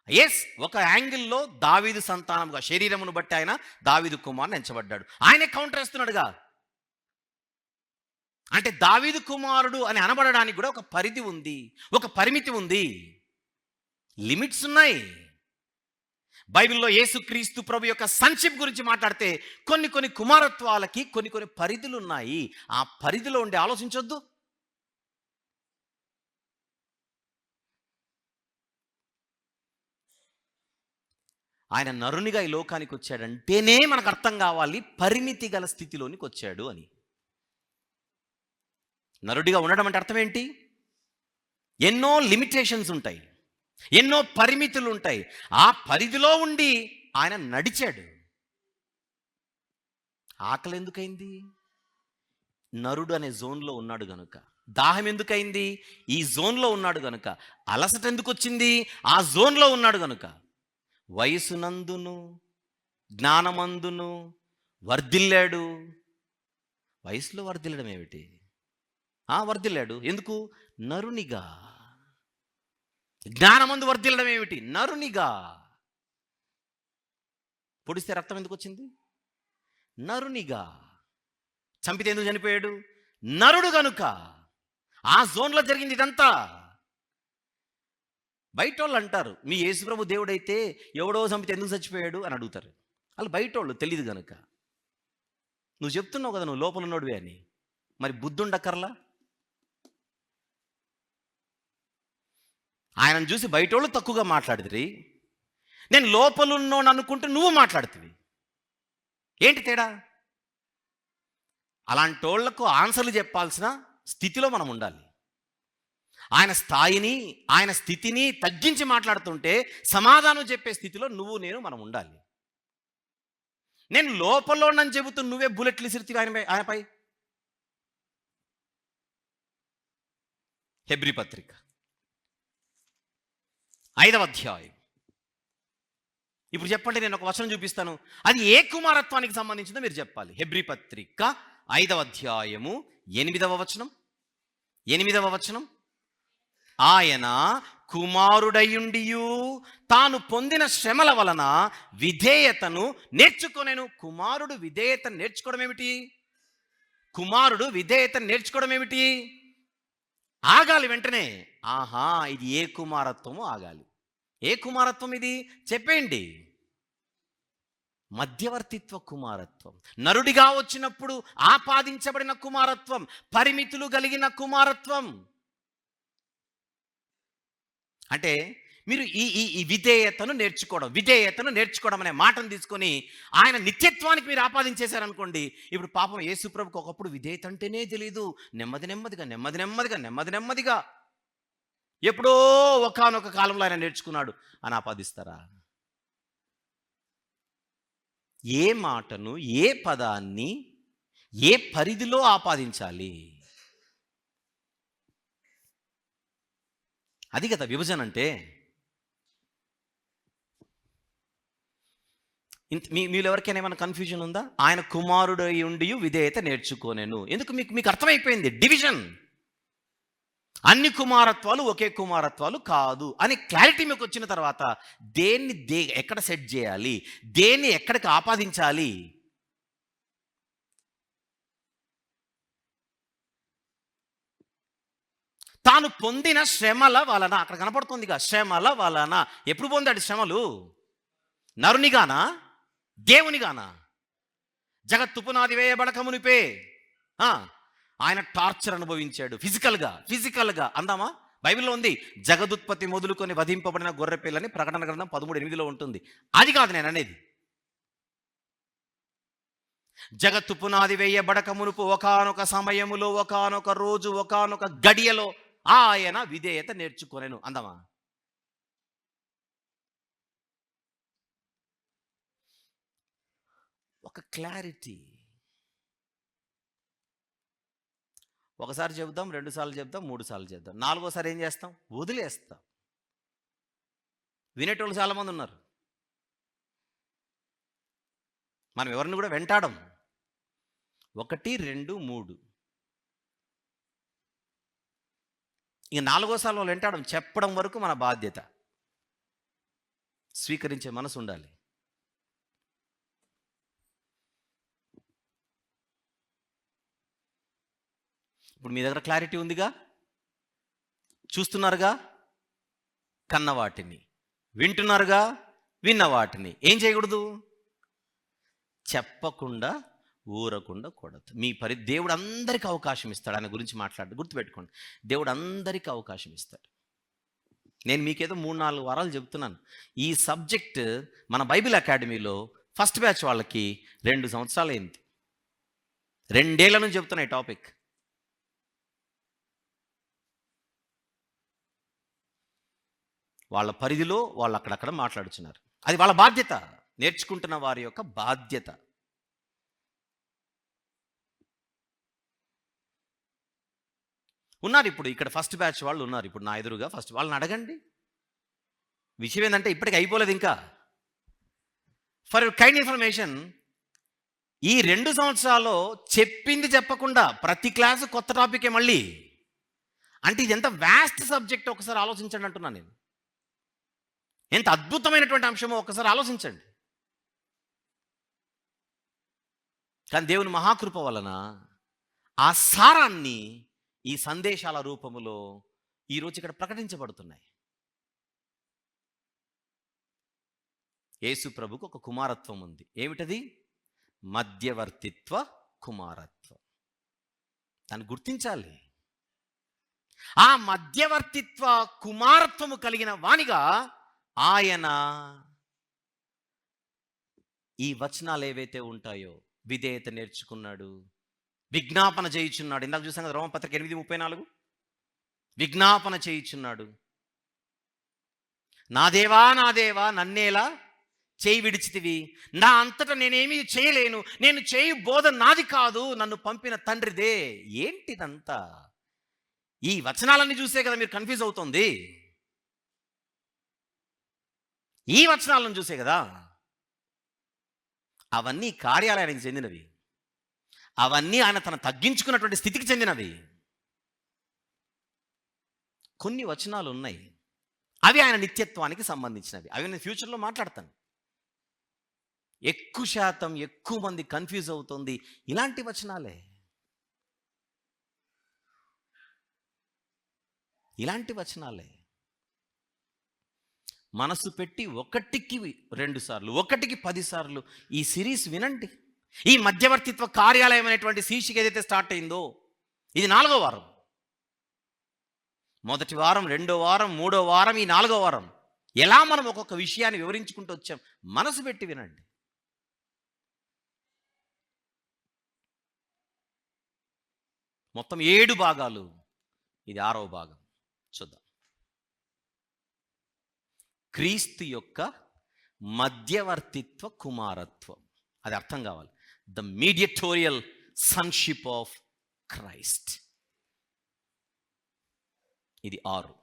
ఎస్, ఒక యాంగిల్లో దావీదు సంతానంగా శరీరమును బట్టి ఆయన దావీదు కుమారుని ఎంచబడ్డాడు. ఆయనే కౌంటర్ వేస్తున్నాడుగా. అంటే దావీదు కుమారుడు అని అనబడడానికి కూడా ఒక పరిధి ఉంది, ఒక పరిమితి ఉంది, లిమిట్స్ ఉన్నాయి. బైబిల్లో యేసుక్రీస్తు ప్రభు యొక్క సన్షిప్ గురించి మాట్లాడితే కొన్ని కుమారత్వాలకి కొన్ని పరిధులు ఉన్నాయి. ఆ పరిధిలో ఉండి ఆలోచించొద్దు. ఆయన నరునిగా ఈ లోకానికి వచ్చాడంటేనే మనకు అర్థం కావాలి పరిమితి గల స్థితిలోనికి వచ్చాడు అని. నరుడిగా ఉండడం అంటే అర్థం ఏంటి? ఎన్నో లిమిటేషన్స్ ఉంటాయి, ఎన్నో పరిమితులు ఉంటాయి. ఆ పరిధిలో ఉండి ఆయన నడిచాడు. ఆకలి ఎందుకైంది? నరుడు అనే జోన్లో ఉన్నాడు గనుక. దాహం ఎందుకైంది? ఈ జోన్లో ఉన్నాడు గనుక. అలసట ఎందుకు వచ్చింది? ఆ జోన్లో ఉన్నాడు గనుక. వయసునందును జ్ఞానమందును వర్ధిల్లాడు. వయసులో వర్ధిల్లడం ఏమిటి? వర్ధిల్లాడు. ఎందుకు? నరునిగా. జ్ఞానమందు వర్ధిల్లడం ఏమిటి? నరునిగా. పొడిస్తే రక్తం ఎందుకు వచ్చింది? నరునిగా. చంపితే ఎందుకు చనిపోయాడు? నరుడు గనుక. ఆ జోన్లో జరిగింది ఇదంతా. బయట వాళ్ళు అంటారు, మీ యేసుప్రభు దేవుడైతే ఎవడో చంపితే ఎందుకు చచ్చిపోయాడు అని అడుగుతారు. వాళ్ళు బయట వాళ్ళు తెలియదు కనుక. నువ్వు చెప్తున్నావు కదా నువ్వు లోపల ఉన్నోడివే అని, మరి బుద్ధి ఉండక్కర్లా? ఆయనను చూసి బయట వాళ్ళు తక్కువగా మాట్లాడితే, నేను లోపలున్నోని అనుకుంటూ నువ్వు మాట్లాడుతుంది ఏంటి తేడా? అలాంటి వాళ్లకు ఆన్సర్లు చెప్పాల్సిన స్థితిలో మనం ఉండాలి. ఆయన స్థాయిని, ఆయన స్థితిని తగ్గించి మాట్లాడుతుంటే సమాధానం చెప్పే స్థితిలో నువ్వు నేను మనం ఉండాలి. నేను లోపల నన్ను చెబుతూ నువ్వే బుల్లెట్లు ఇసిరితివి ఆయనపై. హెబ్రీ పత్రిక 5వ అధ్యాయం. ఇప్పుడు చెప్పండి, నేను ఒక వచనం చూపిస్తాను, అది ఏ కుమారత్వానికి సంబంధించిందో మీరు చెప్పాలి. హెబ్రీ పత్రిక 5వ అధ్యాయము 8వ వచనం. 8వ వచనం. ఆయన కుమారుడయుండియు తాను పొందిన శ్రమల వలన విధేయతను నేర్చుకొనెను. కుమారుడు విధేయత నేర్చుకోవడం ఏమిటి? కుమారుడు విధేయత నేర్చుకోవడం ఏమిటి? ఆగాలి వెంటనే. ఇది ఏ కుమారత్వము? ఆగాలి. ఏ కుమారత్వం ఇది? చెప్పేయండి. మధ్యవర్తిత్వ కుమారత్వం. నరుడిగా వచ్చినప్పుడు ఆపాదించబడిన కుమారత్వం, పరిమితులు కలిగిన కుమారత్వం. అంటే మీరు ఈ విధేయతను నేర్చుకోవడం అనే మాటను తీసుకొని ఆయన నిత్యత్వానికి మీరు ఆపాదించేశారనుకోండి. ఇప్పుడు పాపం యేసుప్రభుకి ఒకప్పుడు విధేయత అంటేనే తెలియదు. నెమ్మదిగా ఎప్పుడో ఒకానొక కాలంలో ఆయన నేర్చుకున్నాడు అని ఆపాదిస్తారా? ఏ మాటను, ఏ పదాన్ని, ఏ పరిధిలో ఆపాదించాలి? అది కదా విభజన అంటే. మీలో ఎవరికైనా ఏమైనా కన్ఫ్యూజన్ ఉందా? ఆయన కుమారుడు ఉండి విధేయత నేర్చుకోనేను. ఎందుకు? మీకు అర్థమైపోయింది. డివిజన్. అన్ని కుమారత్వాలు ఒకే కుమారత్వాలు కాదు అని క్లారిటీ మీకు వచ్చిన తర్వాత దేన్ని ఎక్కడ సెట్ చేయాలి, దేన్ని ఎక్కడికి ఆపాదించాలి? తాను పొందిన శ్రమల వలన, అక్కడ కనపడుతుందిగా శ్రమల వలన. ఎప్పుడు పొందాడు శ్రమలు? నరునిగానా? దేవునిగానా? జగత్తు పునాది వేయబడక మునిపే ఆయన టార్చర్ అనుభవించాడు ఫిజికల్గా అందామా? బైబిల్లో ఉంది, జగదుత్పత్తి మొదలుకొని వధింపబడిన గొర్రె పిల్లని ప్రకటన గ్రంథం 13:8 ఉంటుంది. అది కాదు నేను అనేది. జగత్తు పునాది వేయబడక మునుపు ఒకానొక సమయములో, ఒకానొక రోజు, ఒకానొక గడియలో ఆయన విధేయత నేర్చుకొనెను. అందామా? ఒక క్లారిటీ. ఒకసారి చెబుతాం, 2 సార్లు చెప్తాం, 3 సార్లు చెప్తాం, 4వసారి ఏం చేస్తాం? వదిలేస్తాం. వినేటోళ్ళు చాలామంది ఉన్నారు. మనం ఎవరిని కూడా వెంటాడం. 1, 2, 3 ఇక 4వసారి వాళ్ళు వెంటాడం. చెప్పడం వరకు మన బాధ్యత. స్వీకరించే మనసు ఉండాలి. ఇప్పుడు మీ దగ్గర క్లారిటీ ఉందిగా, చూస్తున్నారుగా కన్న వాటిని, వింటున్నారుగా విన్న వాటిని. ఏం చేయకూడదు? చెప్పకుండా ఊరకుండా కూడదు. దేవుడు అందరికీ అవకాశం ఇస్తాడు. ఆయన గురించి మాట్లాడు, గుర్తుపెట్టుకోండి. దేవుడు అందరికీ అవకాశం ఇస్తాడు. నేను మీకేదో 3-4 వారాలు చెబుతున్నాను. ఈ సబ్జెక్ట్ మన బైబిల్ అకాడమీలో ఫస్ట్ బ్యాచ్ వాళ్ళకి 2 సంవత్సరాలు అయింది. 2 ఏళ్ల నుంచి చెబుతున్నా ఈ టాపిక్. వాళ్ళ పరిధిలో వాళ్ళు అక్కడక్కడ మాట్లాడుతున్నారు. అది వాళ్ళ బాధ్యత, నేర్చుకుంటున్న వారి యొక్క బాధ్యత. ఉన్నారు ఇప్పుడు ఇక్కడ ఫస్ట్ బ్యాచ్ వాళ్ళు ఉన్నారు. ఇప్పుడు నా ఎదురుగా ఫస్ట్ వాళ్ళని అడగండి. విషయం ఏంటంటే ఇప్పటికి అయిపోలేదు ఇంకా. ఫర్ కైండ్ ఇన్ఫర్మేషన్, ఈ 2 సంవత్సరాల్లో చెప్పింది చెప్పకుండా ప్రతి క్లాసు కొత్త టాపికే మళ్ళీ. అంటే ఇది ఎంత వ్యాస్ట్ సబ్జెక్ట్ ఒకసారి ఆలోచించండి అంటున్నాను నేను. ఎంత అద్భుతమైనటువంటి అంశమో ఒకసారి ఆలోచించండి. కానీ దేవుని మహాకృప వలన ఆ సారాన్ని ఈ సందేశాల రూపములో ఈరోజు ఇక్కడ ప్రకటించబడుతున్నాయి. యేసు ప్రభుకు ఒక కుమారత్వం ఉంది. ఏమిటది? మధ్యవర్తిత్వ కుమారత్వం. దాన్ని గుర్తించాలి. ఆ మధ్యవర్తిత్వ కుమారత్వము కలిగిన వానిగా ఆయన ఈ వచనాలు ఏవైతే ఉంటాయో విధేయత నేర్చుకున్నాడు, విజ్ఞాపన చేయుచున్నాడు. ఇందాక చూసాం కదా రోమపత్రిక 8:34, విజ్ఞాపన చేయుచున్నాడు. నా దేవా నా దేవా నన్నేలా చేయి విడిచితివి, నా అంతటా నేనేమీ చేయలేను, నేను చేయు బోధ నాది కాదు, నన్ను పంపిన తండ్రిదే. ఏంటిదంతా? ఈ వచనాలన్నీ చూసే కదా మీరు కన్ఫ్యూజ్ అవుతుంది. ఈ వచనాలను చూసే కదా. అవన్నీ కార్యాలయానికి చెందినవి. అవన్నీ ఆయన తన తగ్గించుకున్నటువంటి స్థితికి చెందినవి. కొన్ని వచనాలు ఉన్నాయి, అవి ఆయన నిత్యత్వానికి సంబంధించినవి. అవి నేను ఫ్యూచర్లో మాట్లాడతాను. ఎక్కువ శాతం ఎక్కువ మంది కన్ఫ్యూజ్ అవుతుంది ఇలాంటి వచనాలే. ఇలాంటి వచనాలే మనసు పెట్టి 1కి 2 సార్లు, 1కి 10 సార్లు ఈ సిరీస్ వినండి. ఈ మధ్యవర్తిత్వ కార్యాలయం అనేటువంటి శీర్షిక ఏదైతే స్టార్ట్ అయిందో ఇది 4వ వారం. మొదటి వారం, 2వ వారం, 3వ వారం, ఈ 4వ వారం ఎలా మనం ఒక్కొక్క విషయాన్ని వివరించుకుంటూ వచ్చాం. మనసు పెట్టి వినండి. మొత్తం 7 భాగాలు, ఇది 6వ భాగం. చూద్దాం. క్రీస్తు యొక్క మధ్యవర్తిత్వ కుమారత్వం, అది అర్థం కావాలి. The mediatorial sonship of Christ. ఇది 6.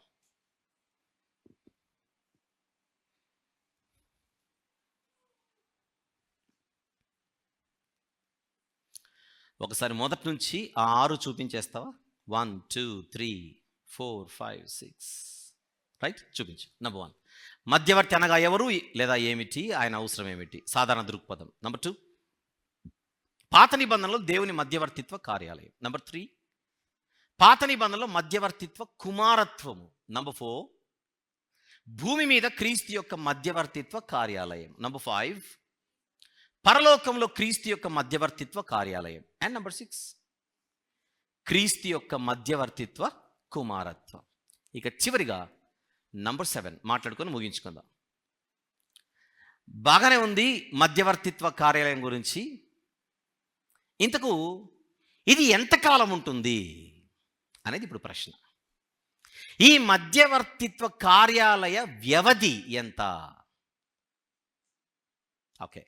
ఒకసారి మొదటి నుంచి ఆ 6 చూపించేస్తావా? 1, 2, 3, 4, 5, 6 రైట్, చూపించు. నెంబర్ 1, మధ్యవర్తి అనగా ఎవరు లేదా ఏమిటి, ఆయన అవసరం ఏమిటి, సాధారణ దృక్పథం. నెంబర్ 2, పాత నిబంధనలో దేవుని మధ్యవర్తిత్వ కార్యాలయం. నెంబర్ 3, పాత నిబంధనలో మధ్యవర్తిత్వ కుమారత్వము. నెంబర్ 4, భూమి మీద క్రీస్తు యొక్క మధ్యవర్తిత్వ కార్యాలయం. నెంబర్ 5, పరలోకంలో క్రీస్తు యొక్క మధ్యవర్తిత్వ కార్యాలయం. అండ్ నంబర్ 6, క్రీస్తు యొక్క మధ్యవర్తిత్వ కుమారత్వం. ఇక చివరిగా నంబర్ 7 మాట్లాడుకొని ముగించుకుందాం. బాగానే ఉంది మధ్యవర్తిత్వ కార్యాలయం గురించి. ఇంతకు ఇది ఎంతకాలం ఉంటుంది అనేది ఇప్పుడు ప్రశ్న. ఈ మధ్యవర్తిత్వ కార్యాలయ వ్యవధి ఎంత? ఓకే,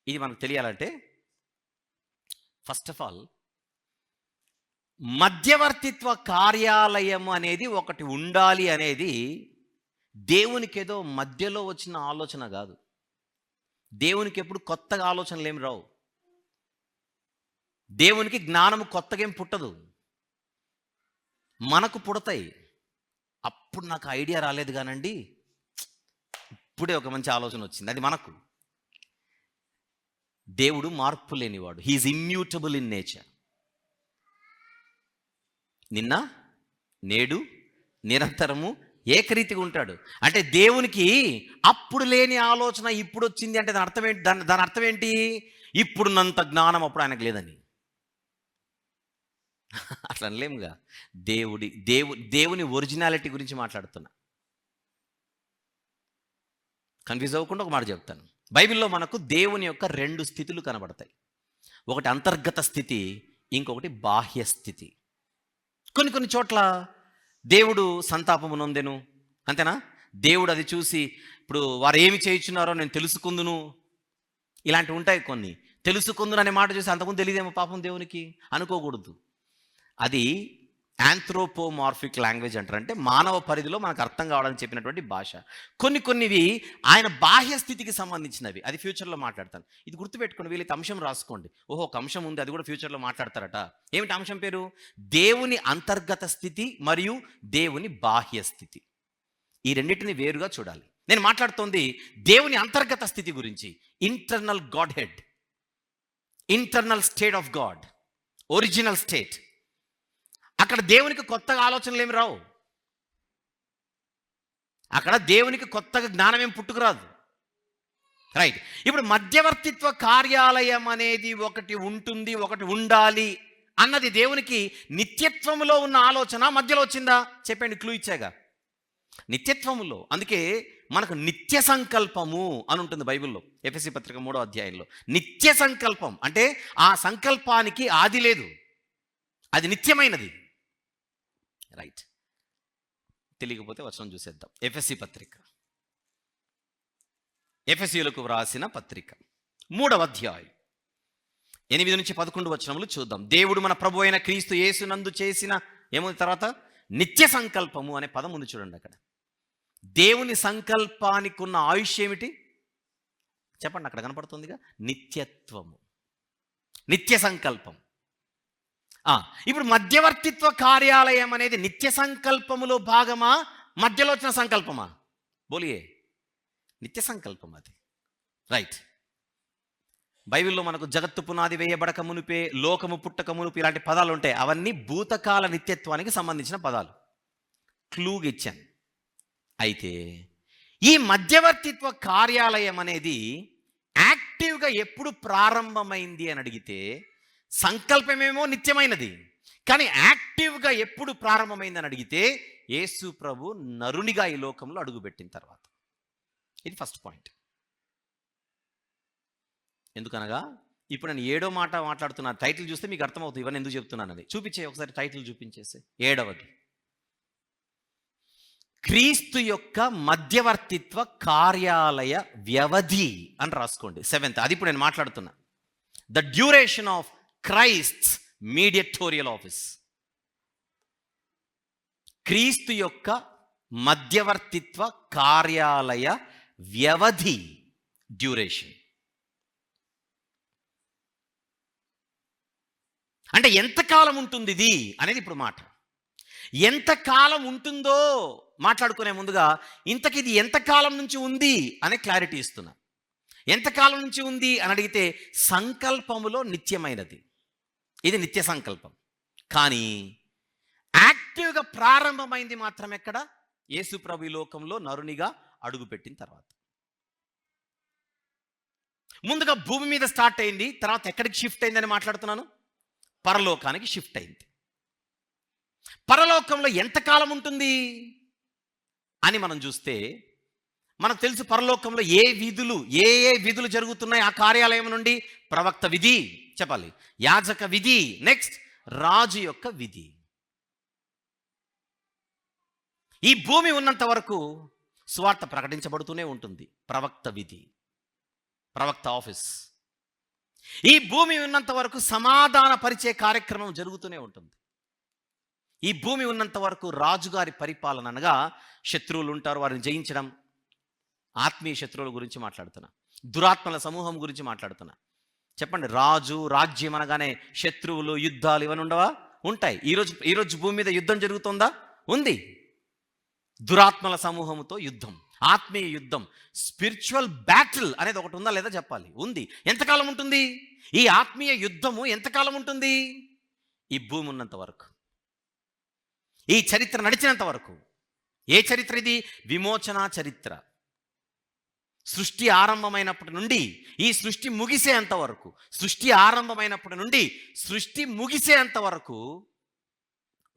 ఇది మనకు తెలియాలంటే ఫస్ట్ ఆఫ్ ఆల్ మధ్యవర్తిత్వ కార్యాలయం అనేది ఒకటి ఉండాలి అనేది దేవునికి ఏదో మధ్యలో వచ్చిన ఆలోచన కాదు. దేవునికి ఎప్పుడు కొత్తగా ఆలోచనలు ఏమి రావు. దేవునికి జ్ఞానము కొత్తగా ఏం పుట్టదు, మనకు పుడతాయి. అప్పుడు నాకు ఐడియా రాలేదు కానండి, ఇప్పుడే ఒక మంచి ఆలోచన వచ్చింది, అది మనకు. దేవుడు మార్పు లేనివాడు. He is immutable in nature. నిన్న నేడు నిరంతరము ఏకరీతిగా ఉంటాడు. అంటే దేవునికి అప్పుడు లేని ఆలోచన ఇప్పుడు వచ్చింది అంటే దాని అర్థం ఏంటి? దాని అర్థం ఏంటి? ఇప్పుడున్నంత జ్ఞానం అప్పుడు ఆయనకు లేదని. అట్లా అనలేముగా. దేవుని ఒరిజినాలిటీ గురించి మాట్లాడుతున్నా. కన్ఫ్యూజ్ అవ్వకుండా ఒక మాట చెప్తాను. బైబిల్లో మనకు దేవుని యొక్క 2 స్థితులు కనబడతాయి. ఒకటి అంతర్గత స్థితి, ఇంకొకటి బాహ్య స్థితి. కొన్ని చోట్ల దేవుడు సంతాపము నొందెను, అంతేనా? దేవుడు అది చూసి ఇప్పుడు వారు ఏమి చేయుచున్నారో నేను తెలుసుకుందును, ఇలాంటివి ఉంటాయి కొన్ని. తెలుసుకుందును అనే మాట చూసి అంతకుముందు తెలియదేమో పాపం దేవునికి అనుకోకూడదు. అది ఆంథ్రోపోమార్ఫిక్ లాంగ్వేజ్ అంటారు. అంటే మానవ పరిధిలో మనకు అర్థం కావడానికి చెప్పినటువంటి భాష. కొన్నివి ఆయన బాహ్య స్థితికి సంబంధించినవి, అది ఫ్యూచర్లో మాట్లాడతాను. ఇది గుర్తుపెట్టుకోండి, వీళ్ళకి అంశం రాసుకోండి. ఓహో, ఒక అంశం ఉంది, అది కూడా ఫ్యూచర్లో మాట్లాడతారట. ఏమిటి అంశం పేరు? దేవుని అంతర్గత స్థితి మరియు దేవుని బాహ్య స్థితి. ఈ రెండింటిని వేరుగా చూడాలి. నేను మాట్లాడుతోంది దేవుని అంతర్గత స్థితి గురించి. Internal God head, internal state of God, original state. అక్కడ దేవునికి కొత్తగా ఆలోచనలు ఏమి రావు. అక్కడ దేవునికి కొత్తగా జ్ఞానం ఏం పుట్టుకురాదు. రైట్. ఇప్పుడు మధ్యవర్తిత్వ కార్యాలయం అనేది ఒకటి ఉంటుంది, ఒకటి ఉండాలి అన్నది దేవునికి నిత్యత్వములో ఉన్న ఆలోచన మధ్యలో వచ్చిందా? చెప్పండి, క్లూ ఇచ్చాగా. నిత్యత్వములో. అందుకే మనకు నిత్య సంకల్పము అని ఉంటుంది బైబిల్లో. ఎఫెసీ పత్రిక 3వ అధ్యాయంలో నిత్య సంకల్పం అంటే ఆ సంకల్పానికి ఆది లేదు, అది నిత్యమైనది. రైట్. తెలియకపోతే వచనం చూసేద్దాం. ఎఫెసీ పత్రిక, ఎఫెసీయులకు వ్రాసిన పత్రిక 3వ అధ్యాయం 8 నుంచి 11 వచనములు చూద్దాం. దేవుడు మన ప్రభు అయిన క్రీస్తు యేసునందు చేసిన ఏముంది తర్వాత? నిత్య సంకల్పము అనే పదం ఉంది చూడండి. అక్కడ దేవుని సంకల్పానికి ఉన్న ఆయుష్ ఏమిటి చెప్పండి? అక్కడ కనపడుతుందిగా, నిత్యత్వము, నిత్య సంకల్పం. ఇప్పుడు మధ్యవర్తిత్వ కార్యాలయం అనేది నిత్య సంకల్పములో భాగమా, మధ్యలో వచ్చిన సంకల్పమా? బోలియే, నిత్య సంకల్పం అది. రైట్. బైబిల్లో మనకు జగత్తు పునాది వేయబడక మునిపే, లోకము పుట్టక మునిపే ఇలాంటి పదాలు ఉంటాయి. అవన్నీ భూతకాల నిత్యత్వానికి సంబంధించిన పదాలు. క్లూగా ఇచ్చాను. అయితే ఈ మధ్యవర్తిత్వ కార్యాలయం అనేది యాక్టివ్గా ఎప్పుడు ప్రారంభమైంది అని అడిగితే, సంకల్పమేమో నిత్యమైనది, కానీ యాక్టివ్గా ఎప్పుడు ప్రారంభమైందని అడిగితే యేసు ప్రభు నరునిగా ఈ లోకంలో అడుగుపెట్టిన తర్వాత. ఇది ఫస్ట్ పాయింట్. ఎందుకనగా ఇప్పుడు నేను 7వ మాట మాట్లాడుతున్నా. టైటిల్ చూస్తే మీకు అర్థమవుతుంది ఇవన్నీ ఎందుకు చెప్తున్నానని. చూపించే ఒకసారి టైటిల్ చూపించేసి. 7వది క్రీస్తు యొక్క మధ్యవర్తిత్వ కార్యాలయ వ్యవధి అని రాసుకోండి. 7th, అది ఇప్పుడు నేను మాట్లాడుతున్నా. The duration of Christ's mediatorial office. క్రీస్తు యొక్క మధ్యవర్తిత్వ కార్యాలయ వ్యవధి, డ్యూరేషన్. అంటే ఎంతకాలం ఉంటుంది ఇది అనేది ఇప్పుడు మాట. ఎంతకాలం ఉంటుందో మాట్లాడుకునే ముందుగా ఇంతకి ఇది ఎంతకాలం నుంచి ఉంది అనే క్లారిటీ ఇస్తున్నా. ఎంతకాలం నుంచి ఉంది అని అడిగితే సంకల్పములో నిత్యమైనది, ఇది నిత్య సంకల్పం. కానీ యాక్టివ్గా ప్రారంభమైంది మాత్రం ఎక్కడ? యేసు ప్రభు లోకంలో నరునిగా అడుగుపెట్టిన తర్వాత. ముందుగా భూమి మీద స్టార్ట్ అయింది, తర్వాత ఎక్కడికి షిఫ్ట్ అయిందని మాట్లాడుతున్నాను? పరలోకానికి షిఫ్ట్ అయింది. పరలోకంలో ఎంతకాలం ఉంటుంది అని మనం చూస్తే మనకు తెలుసు. పరలోకంలో ఏ విధులు జరుగుతున్నాయి ఆ కార్యాలయం నుండి? ప్రవక్త విధి, చెప్పాలి, యాజక విధి, నెక్స్ట్ రాజు యొక్క విధి. ఈ భూమి ఉన్నంత వరకు సువార్త ప్రకటించబడుతూనే ఉంటుంది. ప్రవక్త విధి, ప్రవక్త ఆఫీస్. ఈ భూమి ఉన్నంత వరకు సమాధాన పరిచే కార్యక్రమం జరుగుతూనే ఉంటుంది. ఈ భూమి ఉన్నంత వరకు రాజుగారి పరిపాలన, అనగా శత్రువులు ఉంటారు, వారిని జయించడం. ఆత్మీయ శత్రువుల గురించి మాట్లాడుతున్నా, దురాత్మల సమూహం గురించి మాట్లాడుతున్నా. చెప్పండి, రాజు రాజ్యం అనగానే శత్రువులు, యుద్ధాలు ఇవన్నీ ఉండవా? ఉంటాయి. ఈరోజు భూమి మీద యుద్ధం జరుగుతుందా? ఉంది. దురాత్మల సమూహంతో యుద్ధం, ఆత్మీయ యుద్ధం, స్పిరిచువల్ బ్యాటిల్ అనేది ఒకటి ఉందా లేదా చెప్పాలి. ఉంది. ఎంతకాలం ఉంటుంది ఈ ఆత్మీయ యుద్ధము? ఎంతకాలం ఉంటుంది? ఈ భూమి ఉన్నంత వరకు, ఈ చరిత్ర నడిచినంత వరకు. ఏ చరిత్ర ఇది? విమోచన చరిత్ర. సృష్టి ఆరంభమైనప్పటి నుండి ఈ సృష్టి ముగిసేంత వరకు, సృష్టి ఆరంభమైనప్పటి నుండి సృష్టి ముగిసేంత వరకు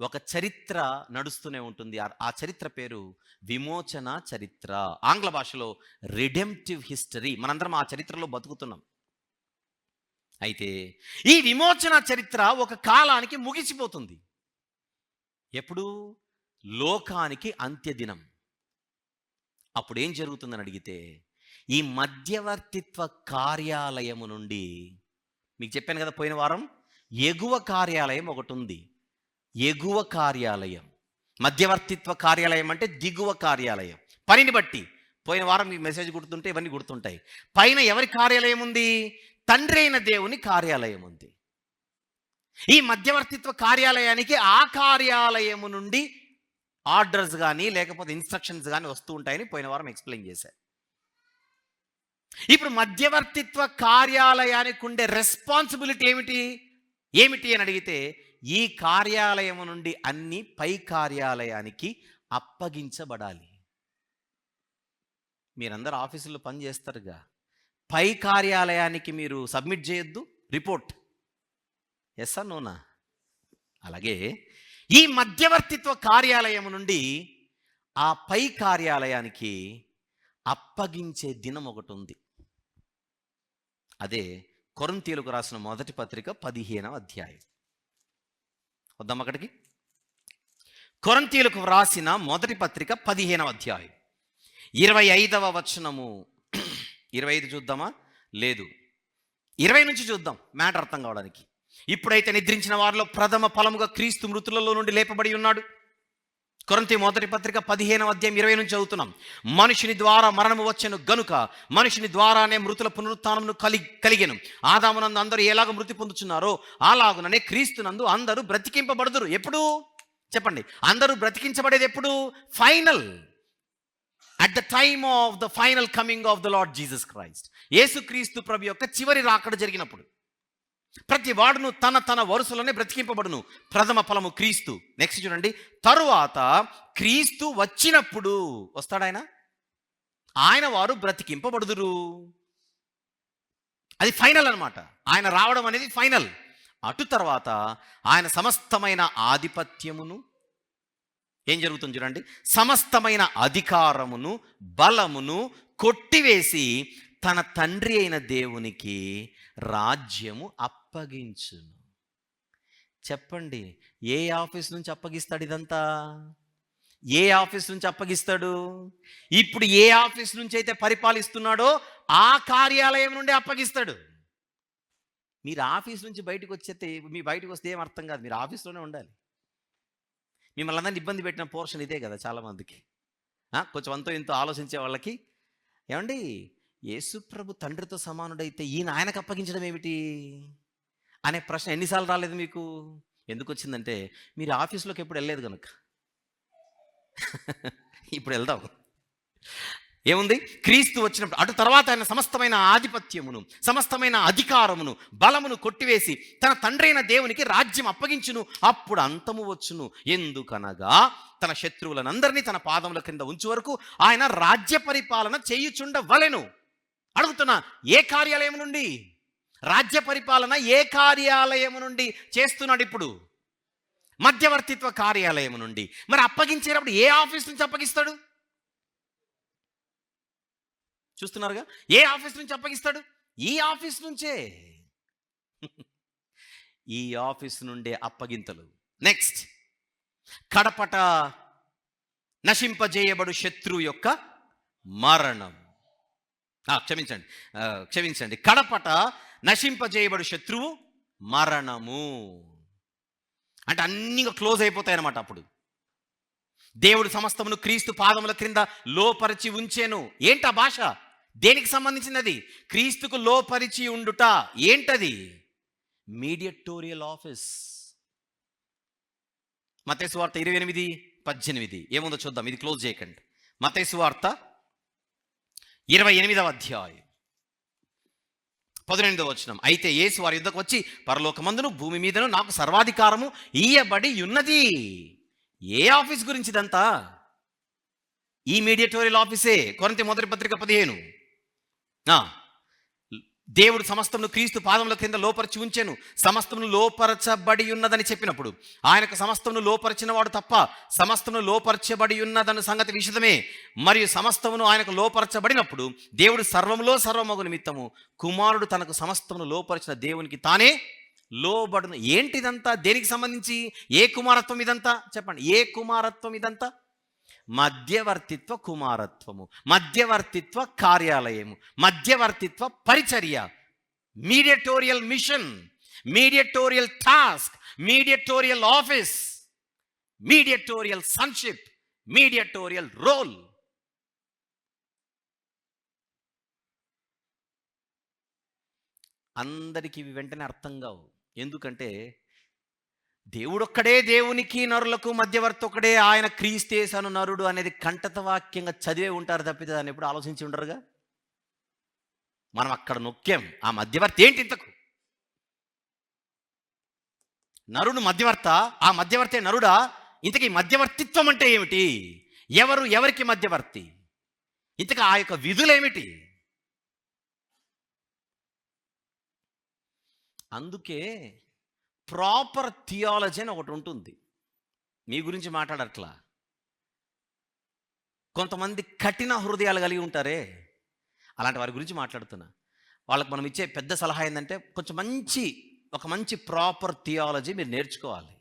ఒక చరిత్ర నడుస్తూనే ఉంటుంది. ఆ చరిత్ర పేరు విమోచన చరిత్ర. ఆంగ్ల భాషలో రిడెంప్టివ్ హిస్టరీ. మనందరం ఆ చరిత్రలో బతుకుతున్నాం. అయితే ఈ విమోచన చరిత్ర ఒక కాలానికి ముగిసిపోతుంది. ఎప్పుడు? లోకానికి అంత్యదినం. అప్పుడు ఏం జరుగుతుందని అడిగితే, ఈ మధ్యవర్తిత్వ కార్యాలయము నుండి, మీకు చెప్పాను కదా పోయిన వారం, ఎగువ కార్యాలయం ఒకటి ఉంది. ఎగువ కార్యాలయం. మధ్యవర్తిత్వ కార్యాలయం అంటే దిగువ కార్యాలయం. పనిని బట్టి పోయిన వారం మీకు మెసేజ్ గుర్తుంటే ఇవన్నీ గుర్తుంటాయి. పైన ఎవరి కార్యాలయం ఉంది? తండ్రి అయిన దేవుని కార్యాలయం ఉంది. ఈ మధ్యవర్తిత్వ కార్యాలయానికి ఆ కార్యాలయము నుండి ఆర్డర్స్ కానీ లేకపోతే ఇన్స్ట్రక్షన్స్ కానీ వస్తూ ఉంటాయని పోయిన వారం ఎక్స్ప్లెయిన్ చేశారు. ఇప్పుడు మధ్యవర్తిత్వ కార్యాలయానికి ఉండే రెస్పాన్సిబిలిటీ ఏమిటి అని అడిగితే, ఈ కార్యాలయం నుండి అన్ని పై కార్యాలయానికి అప్పగించబడాలి. మీరందరూ ఆఫీసులో పని చేస్తారుగా, పై కార్యాలయానికి మీరు సబ్మిట్ చేయొద్దు రిపోర్ట్. Yes are నోనా? అలాగే ఈ మధ్యవర్తిత్వ కార్యాలయం నుండి ఆ పై కార్యాలయానికి అప్పగించే దినం ఒకటి ఉంది. అదే కొరింథీయులకు రాసిన మొదటి పత్రిక 15వ అధ్యాయం. వద్దాం అక్కడికి. కొరింథీయులకు రాసిన మొదటి పత్రిక 15వ అధ్యాయం 25వ వచనము. 25 చూద్దామా? లేదు, 20 నుంచి చూద్దాం మ్యాటర్ అర్థం కావడానికి. ఇప్పుడైతే నిద్రించిన వారిలో ప్రథమ ఫలముగా క్రీస్తు మృతులలో నుండి లేపబడి ఉన్నాడు. కొరింథీ మొదటి పత్రిక 15వ అధ్యాయం 20 నుంచి చదువుతున్నాం. మనుషుని ద్వారా మరణము వచ్చెను గనుక మనుషుని ద్వారానే మృతుల పునరుత్థానమును కలిగెను. ఆదామునందు అందరూ ఎలాగ మృతి పొందుచున్నారో అలాగుననే క్రీస్తునందు అందరూ బ్రతికింపబడుదురు. ఎప్పుడు? చెప్పండి. అందరూ బ్రతికించబడేది ఎప్పుడు? Final, at the time of the final coming of the lord Jesus Christ. యేసుక్రీస్తు ప్రభు యొక్క చివరి రాకడ జరిగినప్పుడు ప్రతి వాడును తన వరుసలోనే బ్రతికింపబడును. ప్రథమ ఫలము క్రీస్తు. నెక్స్ట్ చూడండి, తరువాత క్రీస్తు వచ్చినప్పుడు వస్తాడాయన, ఆయన వారు బ్రతికింపబడుదురు. అది ఫైనల్ అన్నమాట. ఆయన రావడం అనేది ఫైనల్. అటు తర్వాత ఆయన సమస్తమైన ఆధిపత్యమును, ఏం జరుగుతుంది చూడండి, సమస్తమైన అధికారమును బలమును కొట్టివేసి తన తండ్రి అయిన దేవునికి రాజ్యము అప్పగించును. చెప్పండి, ఏ ఆఫీస్ నుంచి అప్పగిస్తాడు ఇదంతా? ఏ ఆఫీస్ నుంచి అప్పగిస్తాడు? ఇప్పుడు ఏ ఆఫీస్ నుంచి అయితే పరిపాలిస్తున్నాడో ఆ కార్యాలయం నుండి అప్పగిస్తాడు. మీరు ఆఫీస్ నుంచి బయటకు వచ్చేస్తే, మీ బయటకు వస్తే ఏం అర్థం కాదు, మీరు ఆఫీస్లోనే ఉండాలి. మిమ్మల్ని అందరినీ ఇబ్బంది పెట్టిన పోర్షన్ ఇదే కదా చాలామందికి. కొంచెం అంతో ఇంతో ఆలోచించే వాళ్ళకి, ఏమండి యేసు ప్రభు తండ్రితో సమానుడైతే ఈయన ఆయనకు అప్పగించడం ఏమిటి అనే ప్రశ్న ఎన్నిసార్లు రాలేదు మీకు? ఎందుకు వచ్చిందంటే మీరు ఆఫీస్లోకి ఎప్పుడు వెళ్ళలేదు కనుక. ఇప్పుడు వెళ్దాం. ఏముంది? క్రీస్తు వచ్చినప్పుడు అటు తర్వాత ఆయన సమస్తమైన ఆధిపత్యమును సమస్తమైన అధికారమును బలమును కొట్టివేసి తన తండ్రి అయిన దేవునికి రాజ్యం అప్పగించును. అప్పుడు అంతము వచ్చును. ఎందుకనగా తన శత్రువులనందరినీ తన పాదముల క్రింద ఉంచు వరకు ఆయన రాజ్య పరిపాలన చేయుచుండవలెను. అడుగుతున్నా, ఏ కార్యాలయం నుండి? రాజ్య పరిపాలన ఏ కార్యాలయం నుండి చేస్తున్నాడు ఇప్పుడు? మధ్యవర్తిత్వ కార్యాలయం నుండి. మరి అప్పగించేటప్పుడు ఏ ఆఫీస్ నుంచి అప్పగిస్తాడు? చూస్తున్నారుగా, ఏ ఆఫీస్ నుంచి అప్పగిస్తాడు? ఈ ఆఫీస్ నుంచే. ఈ ఆఫీస్ నుండే అప్పగింతలు. నెక్స్ట్, కడపట నశింపజేయబడు శత్రువు యొక్క మరణం. క్షమించండి, కడపట నశింపజేయబడు శత్రువు మరణము. అంటే అన్నీ క్లోజ్ అయిపోతాయి అన్నమాట. అప్పుడు దేవుడు సమస్తమును క్రీస్తు పాదముల క్రింద లోపరిచి ఉంచెను. ఏంటా భాష? దేనికి సంబంధించినది? క్రీస్తుకు లోపరిచి ఉండుట. ఏంటది? మీడియేటోరియల్ ఆఫీస్. మత్తయి సువార్త 28:18 ఏముందో చూద్దాం. ఇది క్లోజ్ చేయకండి. మత్తయి సువార్త 28వ అధ్యాయం 18వ వచనం. అయితే యేసు వారి యుద్ధకు వచ్చి, పరలోకమందును భూమి మీదను నాకు సర్వాధికారము ఇయ్యబడి ఉన్నది. ఏ ఆఫీస్ గురించి ఇదంతా? ఈ మీడియేటోరియల్ ఆఫీసే. కొరింథీ మొదటి పత్రిక 15. దేవుడు సమస్తమును క్రీస్తు పాదముల క్రింద లోపరిచి ఉంచెను. సమస్తమును లోపరచబడి ఉన్నదని చెప్పినప్పుడు ఆయనకు సమస్తమును లోపరిచిన వాడు తప్ప సమస్తమును లోపరచబడి ఉన్నదన్న సంగతి విషదమే. మరియు సమస్తమును ఆయనకు లోపరచబడినప్పుడు దేవుడు సర్వములో సర్వమగు నిమిత్తము కుమారుడు తనకు సమస్తమును లోపరిచిన దేవునికి తానే లోబడును. ఏంటిదంతా? దేనికి సంబంధించి? ఏ కుమారత్వం ఇదంతా? చెప్పండి, ఏ కుమారత్వం ఇదంతా? మధ్యవర్తిత్వ కుమారత్వము, మధ్యవర్తిత్వ కార్యాలయము, మధ్యవర్తిత్వ పరిచర్య, mediatorial mission, mediatorial task, mediatorial office, mediatorial sonship, mediatorial role. అందరికీ ఇవి వెంటనే అర్థం కావు. ఎందుకంటే దేవుడొక్కడే దేవునికి నరులకు మధ్యవర్తి ఒక్కడే, ఆయన క్రీస్తేసను నరుడు అనేది కంటత వాక్యంగా చదివే ఉంటారు తప్పితే దాన్ని ఎప్పుడు ఆలోచించి ఉండరుగా. మనం అక్కడ నొక్కాం. ఆ మధ్యవర్తి ఏంటి ఇంతకు? నరుడు మధ్యవర్త, ఆ మధ్యవర్తే నరుడా? ఇంతకీ మధ్యవర్తిత్వం అంటే ఏమిటి? ఎవరు ఎవరికి మధ్యవర్తి? ఇంతకు ఆ యొక్క విధులేమిటి? అందుకే ప్రాపర్ థియాలజీ అని ఒకటి ఉంటుంది. మీ గురించి మాట్లాడట్లా. కొంతమంది కఠిన హృదయాలు కలిగి ఉంటారే, అలాంటి వారి గురించి మాట్లాడుతున్నా. వాళ్ళకి మనం ఇచ్చే పెద్ద సలహా ఏంటంటే, కొంచెం ఒక మంచి ప్రాపర్ థియాలజీ మీరు నేర్చుకోవాలి.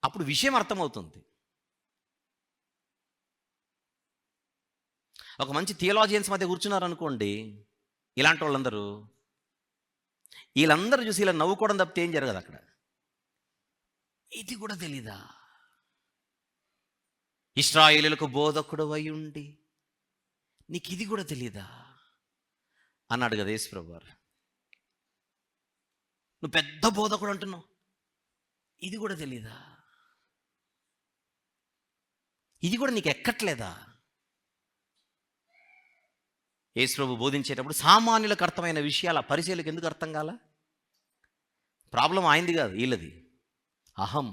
అప్పుడు విషయం అర్థమవుతుంది. ఒక మంచి థియాలజియన్స్ మధ్య కూర్చున్నారనుకోండి, ఇలాంటి వాళ్ళందరూ వీళ్ళందరూ చూసి ఇలా నవ్వుకోవడం తప్పితే ఏం జరగదు అక్కడ. ఇది కూడా తెలీదా? ఇశ్రాయేలులకు బోధకుడు అయి ఉండి నీకు ఇది కూడా తెలీదా అన్నాడు కదా యేసు ప్రభువు వారు. నువ్వు పెద్ద బోధకుడు అంటున్నావు, ఇది కూడా తెలీదా? ఇది కూడా నీకు ఎక్కట్లేదా? యేసు ప్రభువు బోధించేటప్పుడు సామాన్యులకు అర్థమైన విషయాలు ఆ పరిచయులకు ఎందుకు అర్థం కాల? ప్రాబ్లం ఆయనది కాదు, వీళ్ళది. అహం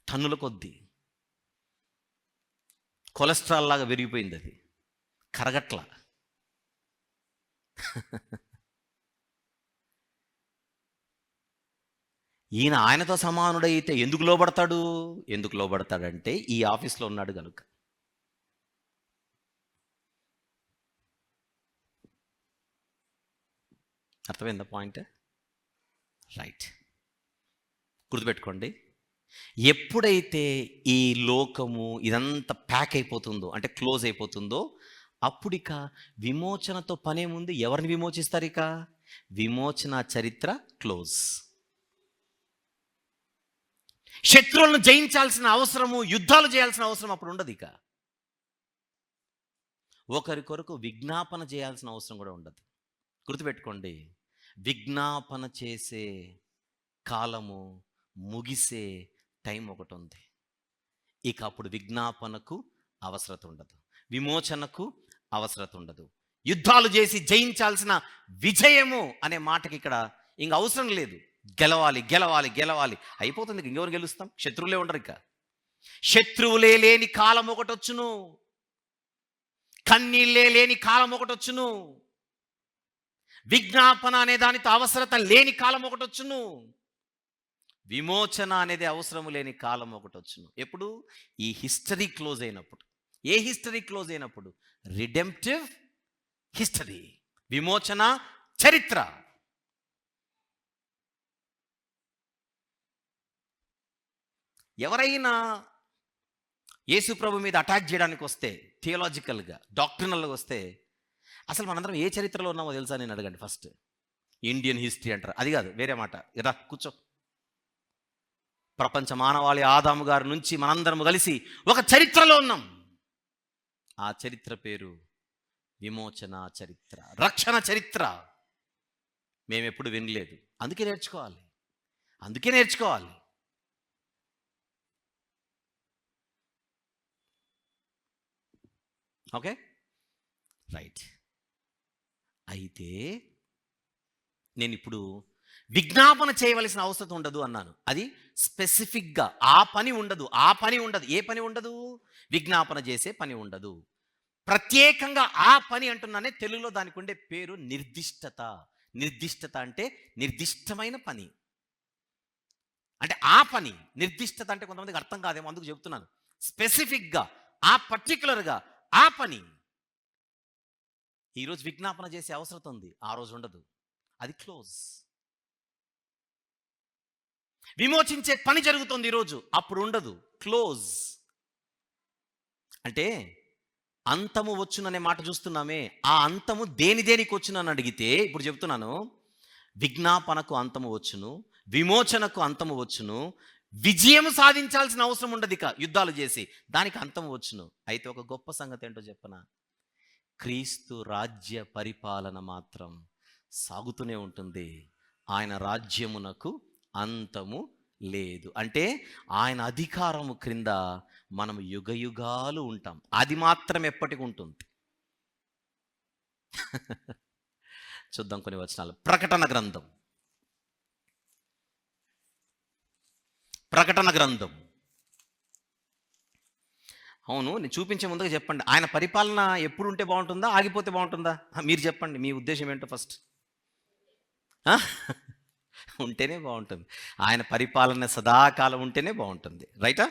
టన్నుల కొద్దీ కొలెస్ట్రాల్ లాగా విరిగిపోయింది. అది కరగట్ల. ఈయన ఆయనతో సమానుడైతే ఎందుకు లోబడతాడు? ఎందుకు లోబడతాడంటే ఈ ఆఫీస్లో ఉన్నాడు కనుక. అర్థమైందా పాయింట్? రైట్, గుర్తుపెట్టుకోండి. ఎప్పుడైతే ఈ లోకము ఇదంతా ప్యాక్ అయిపోతుందో, అంటే క్లోజ్ అయిపోతుందో, అప్పుడు ఇక విమోచనతో పనేముంది? ఎవరిని విమోచిస్తారు? ఇక విమోచన చరిత్ర క్లోజ్. శత్రువులను జయించాల్సిన అవసరము, యుద్ధాలు చేయాల్సిన అవసరం అప్పుడు ఉండదు. ఇక ఒకరి కొరకు విజ్ఞాపన చేయాల్సిన అవసరం కూడా ఉండదు. గుర్తుపెట్టుకోండి, విజ్ఞాపన చేసే కాలము ముగిసే టైం ఒకటి ఉంది. ఇక అప్పుడు విజ్ఞాపనకు అవసరత ఉండదు, విమోచనకు అవసరత ఉండదు. యుద్ధాలు చేసి జయించాల్సిన విజయము అనే మాటకి ఇక్కడ ఇంక అవసరం లేదు. గెలవాలి గెలవాలి గెలవాలి అయిపోతుంది. ఇంకెవరు గెలుస్తాం? శత్రువులే ఉండరు. ఇక శత్రువులే లేని కాలం ఒకటి వచ్చును. కన్నీళ్ళే లేని కాలం ఒకటి వచ్చును. విజ్ఞాపన అనే దానితో అవసరత లేని కాలం ఒకటి వచ్చును. విమోచన అనేది అవసరం లేని కాలం ఒకటి వచ్చును. ఎప్పుడు? ఈ హిస్టరీ క్లోజ్ అయినప్పుడు. ఏ హిస్టరీ క్లోజ్ అయినప్పుడు? రిడెంప్టివ్ హిస్టరీ, విమోచన చరిత్ర. ఎవరైనా యేసు ప్రభు మీద అటాక్ చేయడానికి వస్తే, థియలాజికల్గా డాక్ట్రినల్గా వస్తే, అసలు మనందరం ఏ చరిత్రలో ఉన్నామో తెలుసా నేను అడగండి ఫస్ట్. ఇండియన్ హిస్టరీ అంటారు, అది కాదు, వేరే మాట. ఇలా కూర్చో. ప్రపంచ మానవాళి ఆదాము గారి నుంచి మనందరం కలిసి ఒక చరిత్రలో ఉన్నాం. ఆ చరిత్ర పేరు విమోచన చరిత్ర, రక్షణ చరిత్ర. మేమెప్పుడు వినలేదు, అందుకే నేర్చుకోవాలి. Okay, right. అయితే నేను ఇప్పుడు విజ్ఞాపన చేయవలసిన అవసరం ఉండదు అన్నాను. అది స్పెసిఫిక్గా ఆ పని ఉండదు. ఏ పని ఉండదు? విజ్ఞాపన చేసే పని ఉండదు. ప్రత్యేకంగా ఆ పని అంటున్నానే, తెలుగులో దానికి ఉండే పేరు నిర్దిష్టత. నిర్దిష్టత అంటే నిర్దిష్టమైన పని. అంటే ఆ పని, నిర్దిష్టత అంటే కొంతమందికి అర్థం కాదేమో, అందుకు చెప్తున్నాను. స్పెసిఫిక్గా, ఆ పర్టికులర్గా ఆ పని. ఈరోజు విజ్ఞాపన చేసే అవసరం ఉంది, ఆ రోజు ఉండదు, అది క్లోజ్. విమోచించే పని జరుగుతుంది ఈరోజు, అప్పుడు ఉండదు, క్లోజ్. అంటే అంతము వచ్చుననే మాట చూస్తున్నామే, ఆ అంతము దేనికి వచ్చునని అడిగితే ఇప్పుడు చెప్తున్నాను. విజ్ఞాపనకు అంతము వచ్చును, విమోచనకు అంతము వచ్చును, విజయం సాధించాల్సిన అవసరం ఉండదు, ఇక యుద్ధాలు చేసి దానికి అంతము వచ్చును. అయితే ఒక గొప్ప సంగతి ఏంటో చెప్పనా? క్రీస్తు రాజ్య పరిపాలన మాత్రం సాగుతూనే ఉంటుంది. ఆయన రాజ్యమునకు అంతము లేదు. అంటే ఆయన అధికారము క్రింద మనం యుగయుగాలు ఉంటాం. అది మాత్రం ఎప్పటికి ఉంటుంది. చూద్దాం కొన్ని వచనాలు. ప్రకటన గ్రంథం. అవును, నేను చూపించే ముందుగా చెప్పండి, ఆయన పరిపాలన ఎప్పుడు ఉంటే బాగుంటుందా, ఆగిపోతే బాగుంటుందా? మీరు చెప్పండి, మీ ఉద్దేశం ఏంటో ఫస్ట్. ఉంటేనే బాగుంటుంది. ఆయన పరిపాలన సదాకాలం ఉంటేనే బాగుంటుంది. రైటా?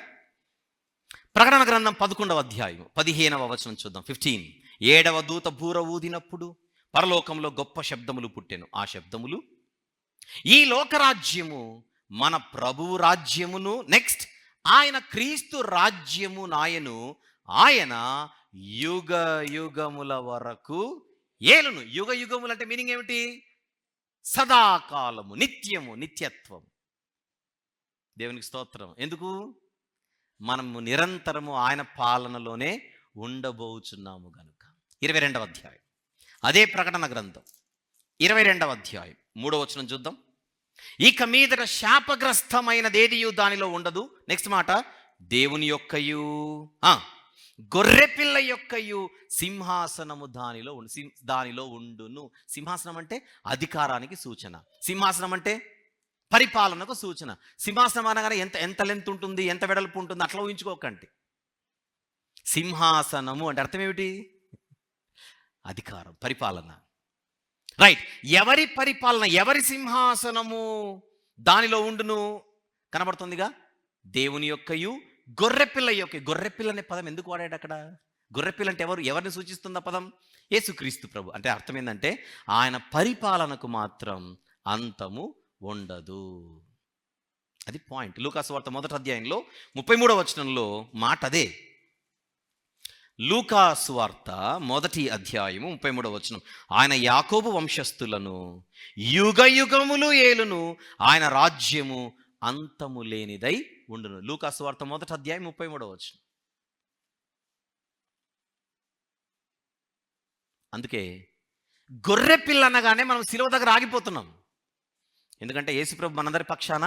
ప్రకటన గ్రంథం 11వ అధ్యాయం 15వ వచనం చూద్దాం. 15. 7వ దూత బూర ఊదినప్పుడు పరలోకంలో గొప్ప శబ్దములు పుట్టెను. ఆ శబ్దములు, ఈ లోకరాజ్యము మన ప్రభువు రాజ్యమును, నెక్స్ట్ ఆయన క్రీస్తు రాజ్యము నాయను, ఆయన యుగ యుగముల వరకు ఏలును. యుగ యుగములు అంటే మీనింగ్ ఏమిటి? సదాకాలము, నిత్యము, నిత్యత్వం. దేవునికి స్తోత్రం. ఎందుకు? మనము నిరంతరము ఆయన పాలనలోనే ఉండబోచున్నాము గనుక. 22వ అధ్యాయం, అదే ప్రకటన గ్రంథం 22వ అధ్యాయం 3వ వచనం చూద్దాం. ఇక మీదట శాపగ్రస్తమైనదేదియు దానిలో ఉండదు. నెక్స్ట్ మాట, దేవుని యొక్కయు గొర్రెపిల్ల యొక్కయు సింహాసనము దానిలో ఉండును. సింహాసనం అంటే అధికారానికి సూచన. సింహాసనం అంటే పరిపాలనకు సూచన. సింహాసనం అనగానే ఎంత లెంత్ ఉంటుంది, ఎంత వెడల్పు ఉంటుంది అట్లా ఊహించుకోకండి. సింహాసనము అంటే అర్థం ఏమిటి? అధికారం, పరిపాలన. రైట్. ఎవరి పరిపాలన, ఎవరి సింహాసనము దానిలో ఉండును? కనబడుతుందిగా, దేవుని యొక్కయు గొర్రెపిల్ల యొక్క. గొర్రెపిల్ల అనే పదం ఎందుకు వాడాడు అక్కడ? గొర్రెపిల్ల అంటే ఎవరిని సూచిస్తుంది ఆ పదం? యేసుక్రీస్తు ప్రభు. అంటే అర్థం ఏంటంటే ఆయన పరిపాలనకు మాత్రం అంతము ఉండదు. అది పాయింట్. లూకాసు వార్త 1వ అధ్యాయంలో 33వ వచనంలో మాట అదే. లూకాసు వార్త 1వ అధ్యాయము 33వ వచనం, ఆయన యాకోబు వంశస్థులను యుగ యుగములు ఏలును, ఆయన రాజ్యము అంతము లేనిదై ఉండును. లూకాసు వార్త 1వ అధ్యాయం 33వ వచనం. అందుకే గొర్రె పిల్ల అనగానే మనం శిలువ దగ్గర ఆగిపోతున్నాం. ఎందుకంటే యేసుప్రభు మనందరి పక్షాన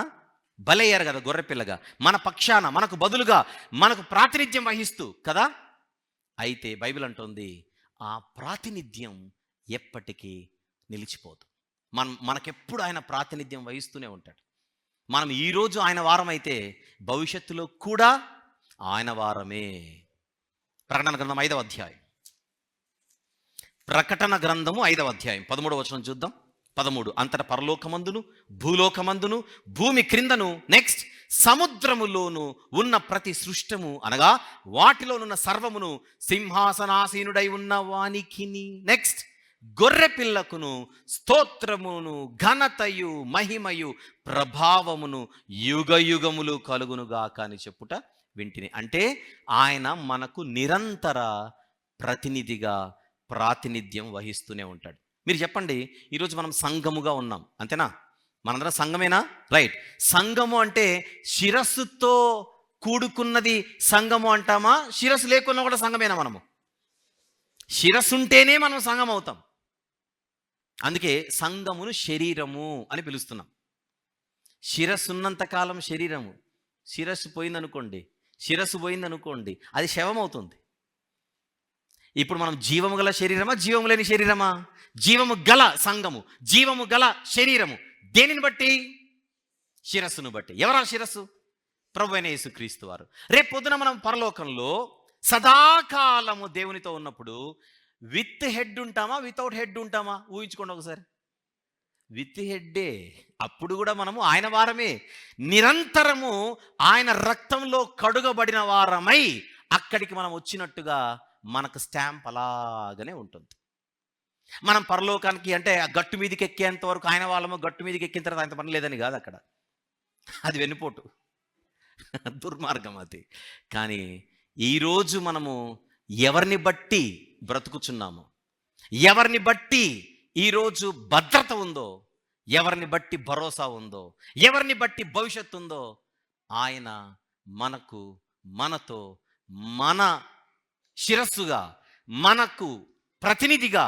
బలయ్యారు కదా, గొర్రెపిల్లగా మన పక్షాన, మనకు బదులుగా, మనకు ప్రాతినిధ్యం వహిస్తూ కదా. అయితే బైబిల్ అంటోంది ఆ ప్రాతినిధ్యం ఎప్పటికీ నిలిచిపోదు. మనకెప్పుడు ఆయన ప్రాతినిధ్యం వహిస్తూనే ఉంటాడు. మనం ఈరోజు ఆయన వారం అయితే భవిష్యత్తులో కూడా ఆయన వారమే. ప్రకటన గ్రంథం 5వ అధ్యాయం ప్రకటన గ్రంథము 5వ అధ్యాయం 13వ వచనం చూద్దాం. 13. అంతట పరలోకమందును భూలోకమందును భూమి క్రిందను, నెక్స్ట్, సముద్రములోను ఉన్న ప్రతి సృష్టము అనగా వాటిలోనున్న సర్వమును సింహాసనాసీనుడై ఉన్న వానికిని, నెక్స్ట్, గొర్రె పిల్లకును స్తోత్రమును ఘనతయు మహిమయు ప్రభావమును యుగయుగములు కలుగునుగాక అని చెప్పుట వింటిని. అంటే ఆయన మనకు నిరంతర ప్రతినిధిగా ప్రాతినిధ్యం వహిస్తూనే ఉంటాడు. మీరు చెప్పండి, ఈరోజు మనం సంఘముగా ఉన్నాం, అంతేనా? మనందరం సంఘమేనా? రైట్. సంఘము అంటే శిరస్సుతో కూడుకున్నది సంఘము అంటామా? శిరస్సు లేకున్నా కూడా సంఘమేనా? మనము శిరస్సు ఉంటేనే మనం సంఘం అవుతాం. అందుకే సంఘమును శరీరము అని పిలుస్తున్నాం. శిరస్సు ఉన్నంతకాలం శరీరము, శిరస్సు పోయిందనుకోండి అది శవం అవుతుంది. ఇప్పుడు మనం జీవము గల శరీరమా, జీవము లేని శరీరమా? జీవము గల సంఘము, జీవము గల శరీరము. దేనిని బట్టి? శిరస్సును బట్టి. ఎవరా శిరస్సు? ప్రభువైన యేసుక్రీస్తు వారు. రేపు పొద్దున మనం పరలోకంలో సదాకాలము దేవునితో ఉన్నప్పుడు విత్ హెడ్ ఉంటామా, వితౌట్ హెడ్ ఉంటామా? ఊహించుకోండి ఒకసారి. విత్ హెడ్డే. అప్పుడు కూడా మనము ఆయన వారమే. నిరంతరము ఆయన రక్తంలో కడుగబడిన వారమై అక్కడికి మనం వచ్చినట్టుగా మనకు స్టాంప్ అలాగనే ఉంటుంది. మనం పరలోకానికి అంటే ఆ గట్టు మీదకి ఎక్కేంత వరకు ఆయన వాళ్ళము, గట్టు మీదకి ఎక్కిన తర్వాత ఆయన పని లేదని కాదు, అక్కడ అది వెన్నుపోటు, దుర్మార్గం అది. కానీ ఈరోజు మనము ఎవరిని బట్టి బ్రతుకుచున్నాము, ఎవరిని బట్టి ఈరోజు భద్రత ఉందో, ఎవరిని బట్టి భరోసా ఉందో, ఎవరిని బట్టి భవిష్యత్తు ఉందో, ఆయన మనకు, మనతో, మన శిరస్సుగా, మనకు ప్రతినిధిగా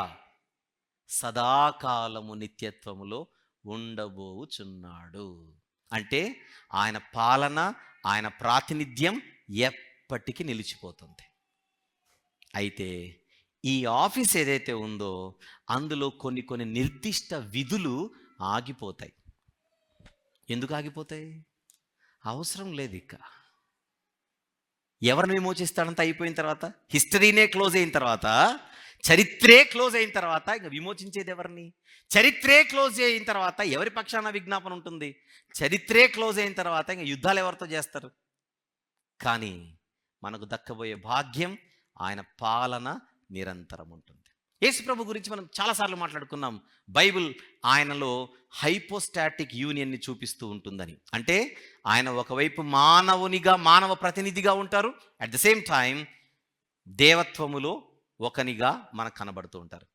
సదాకాలము నిత్యత్వములో ఉండబోచున్నాడు. అంటే ఆయన పాలన, ఆయన ప్రాతినిధ్యం ఎప్పటికీ నిలిచిపోతుంది. అయితే ఈ ఆఫీస్ ఏదైతే ఉందో అందులో కొన్ని నిర్దిష్ట విధులు ఆగిపోతాయి. ఎందుకు ఆగిపోతాయి? అవసరం లేదు. ఇక ఎవరిని విమోచిస్తాడంత అయిపోయిన తర్వాత, హిస్టరీనే క్లోజ్ అయిన తర్వాత, చరిత్రే క్లోజ్ అయిన తర్వాత ఇంక విమోచించేది ఎవరిని? చరిత్రే క్లోజ్ అయిన తర్వాత ఎవరి పక్షాన విజ్ఞాపన ఉంటుంది? చరిత్రే క్లోజ్ అయిన తర్వాత ఇంక యుద్ధాలు ఎవరితో చేస్తారు? కానీ మనకు దక్కబోయే భాగ్యం ఆయన పాలన నిరంతరం ఉంటుంది. యేసు ప్రభు గురించి మనం చాలాసార్లు మాట్లాడుకున్నాం. బైబిల్ ఆయనలో హైపోస్టాటిక్ యూనియన్ని చూపిస్తూ ఉంటుందని. అంటే ఆయన ఒకవైపు మానవునిగా, మానవ ప్రతినిధిగా ఉంటారు, అట్ ద సేమ్ టైం దేవత్వములో ఒకనిగా మనకు కనబడుతూ ఉంటారు.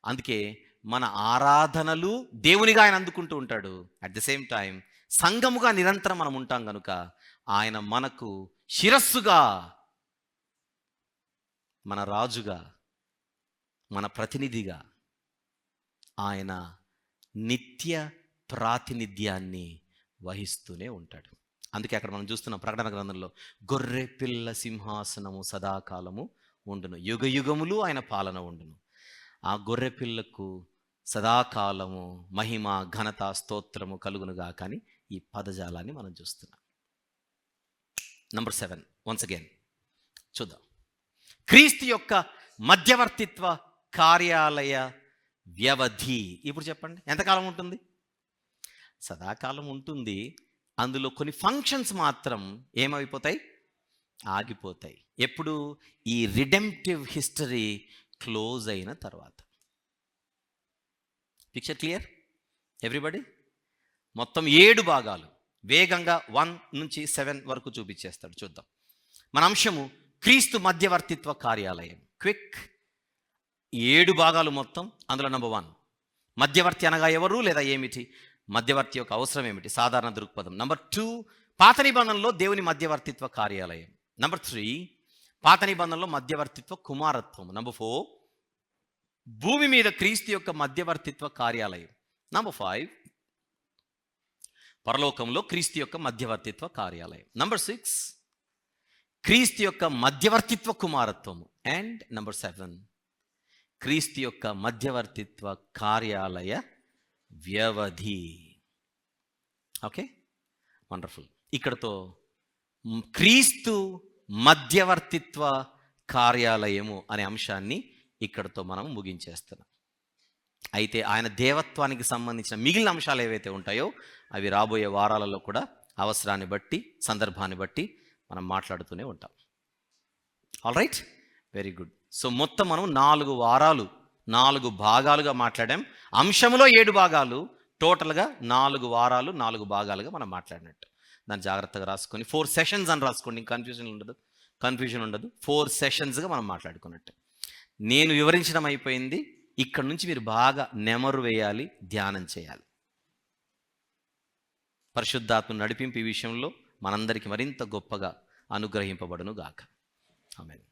అందుకే మన ఆరాధనలు దేవునిగా ఆయన అందుకుంటూ ఉంటాడు, అట్ ద సేమ్ టైం సంఘముగా నిరంతరం మనం ఉంటాం కనుక ఆయన మనకు శిరస్సుగా, మన రాజుగా, మన ప్రతినిధిగా ఆయన నిత్య ప్రాతినిధ్యాన్ని వహిస్తూనే ఉంటాడు. అందుకే అక్కడ మనం చూస్తున్నాం ప్రకటన గ్రంథంలో, గొర్రె పిల్ల సింహాసనము సదాకాలము ఉండును, యుగ యుగములు ఆయన పాలన ఉండును. ఆ గొర్రె పిల్లకు సదాకాలము మహిమ, ఘనత, స్తోత్రము కలుగునుగా. కానీ ఈ పదజాలాన్ని మనం చూస్తున్నాం. నంబర్ 7 వన్స్ అగైన్ చూద్దాం. క్రీస్తు యొక్క మధ్యవర్తిత్వ కార్యాలయ వ్యవధి. ఇప్పుడు చెప్పండి, ఎంతకాలం ఉంటుంది? సదాకాలం ఉంటుంది. అందులో కొన్ని ఫంక్షన్స్ మాత్రం ఏమైపోతాయి? ఆగిపోతాయి. ఎప్పుడు? ఈ రిడెంప్టివ్ హిస్టరీ క్లోజ్ అయిన తర్వాత. Picture clear everybody? మొత్తం 7 భాగాలు వేగంగా 1 నుంచి 7 వరకు చూపించేస్తాడు. చూద్దాం. మన అంశము క్రీస్తు మధ్యవర్తిత్వ కార్యాలయం. క్విక్. 7 భాగాలు మొత్తం. అందులో నంబర్ 1, మధ్యవర్తి అనగా ఎవరు లేదా ఏమిటి? మధ్యవర్తి యొక్క అవసరం ఏమిటి? సాధారణ దృక్పథం. నంబర్ 2, పాత నిబంధనలో దేవుని మధ్యవర్తిత్వ కార్యాలయం. నంబర్ 3, పాత నిబంధనలో మధ్యవర్తిత్వ కుమారత్వం. నంబర్ 4, భూమి మీద క్రీస్తు యొక్క మధ్యవర్తిత్వ కార్యాలయం. నంబర్ 5, పరలోకంలో క్రీస్తు యొక్క మధ్యవర్తిత్వ కార్యాలయం. నంబర్ 6, క్రీస్తు యొక్క మధ్యవర్తిత్వ కుమారత్వము. అండ్ నంబర్ 7, క్రీస్తు యొక్క మధ్యవర్తిత్వ కార్యాలయ వ్యవధి. Okay, wonderful. ఇక్కడతో క్రీస్తు మధ్యవర్తిత్వ కార్యాలయము అనే అంశాన్ని ఇక్కడితో మనం ముగించేస్తున్నాం. అయితే ఆయన దేవత్వానికి సంబంధించిన మిగిలిన అంశాలు ఏవైతే ఉంటాయో అవి రాబోయే వారాలలో కూడా అవసరాన్ని బట్టి, సందర్భాన్ని బట్టి మనం మాట్లాడుతూనే ఉంటాం. All right, very good. So మొత్తం మనం 4 వారాలు 4 భాగాలుగా మాట్లాడాం. అంశంలో 7 భాగాలు, టోటల్గా 4 వారాలు 4 భాగాలుగా మనం మాట్లాడినట్టు. దాన్ని జాగ్రత్తగా రాసుకొని 4 సెషన్స్ అని రాసుకోండి. కన్ఫ్యూజన్ ఉండదు. 4 సెషన్స్గా మనం మాట్లాడుకున్నట్టు. నేను వివరించడం అయిపోయింది. ఇక్కడ నుంచి మీరు బాగా నెమరు వేయాలి, ధ్యానం చేయాలి. పరిశుద్ధాత్మ నడిపింపు ఈ విషయంలో మనందరికీ మరింత గొప్పగా అనుగ్రహింపబడును గాక. ఆమేన్.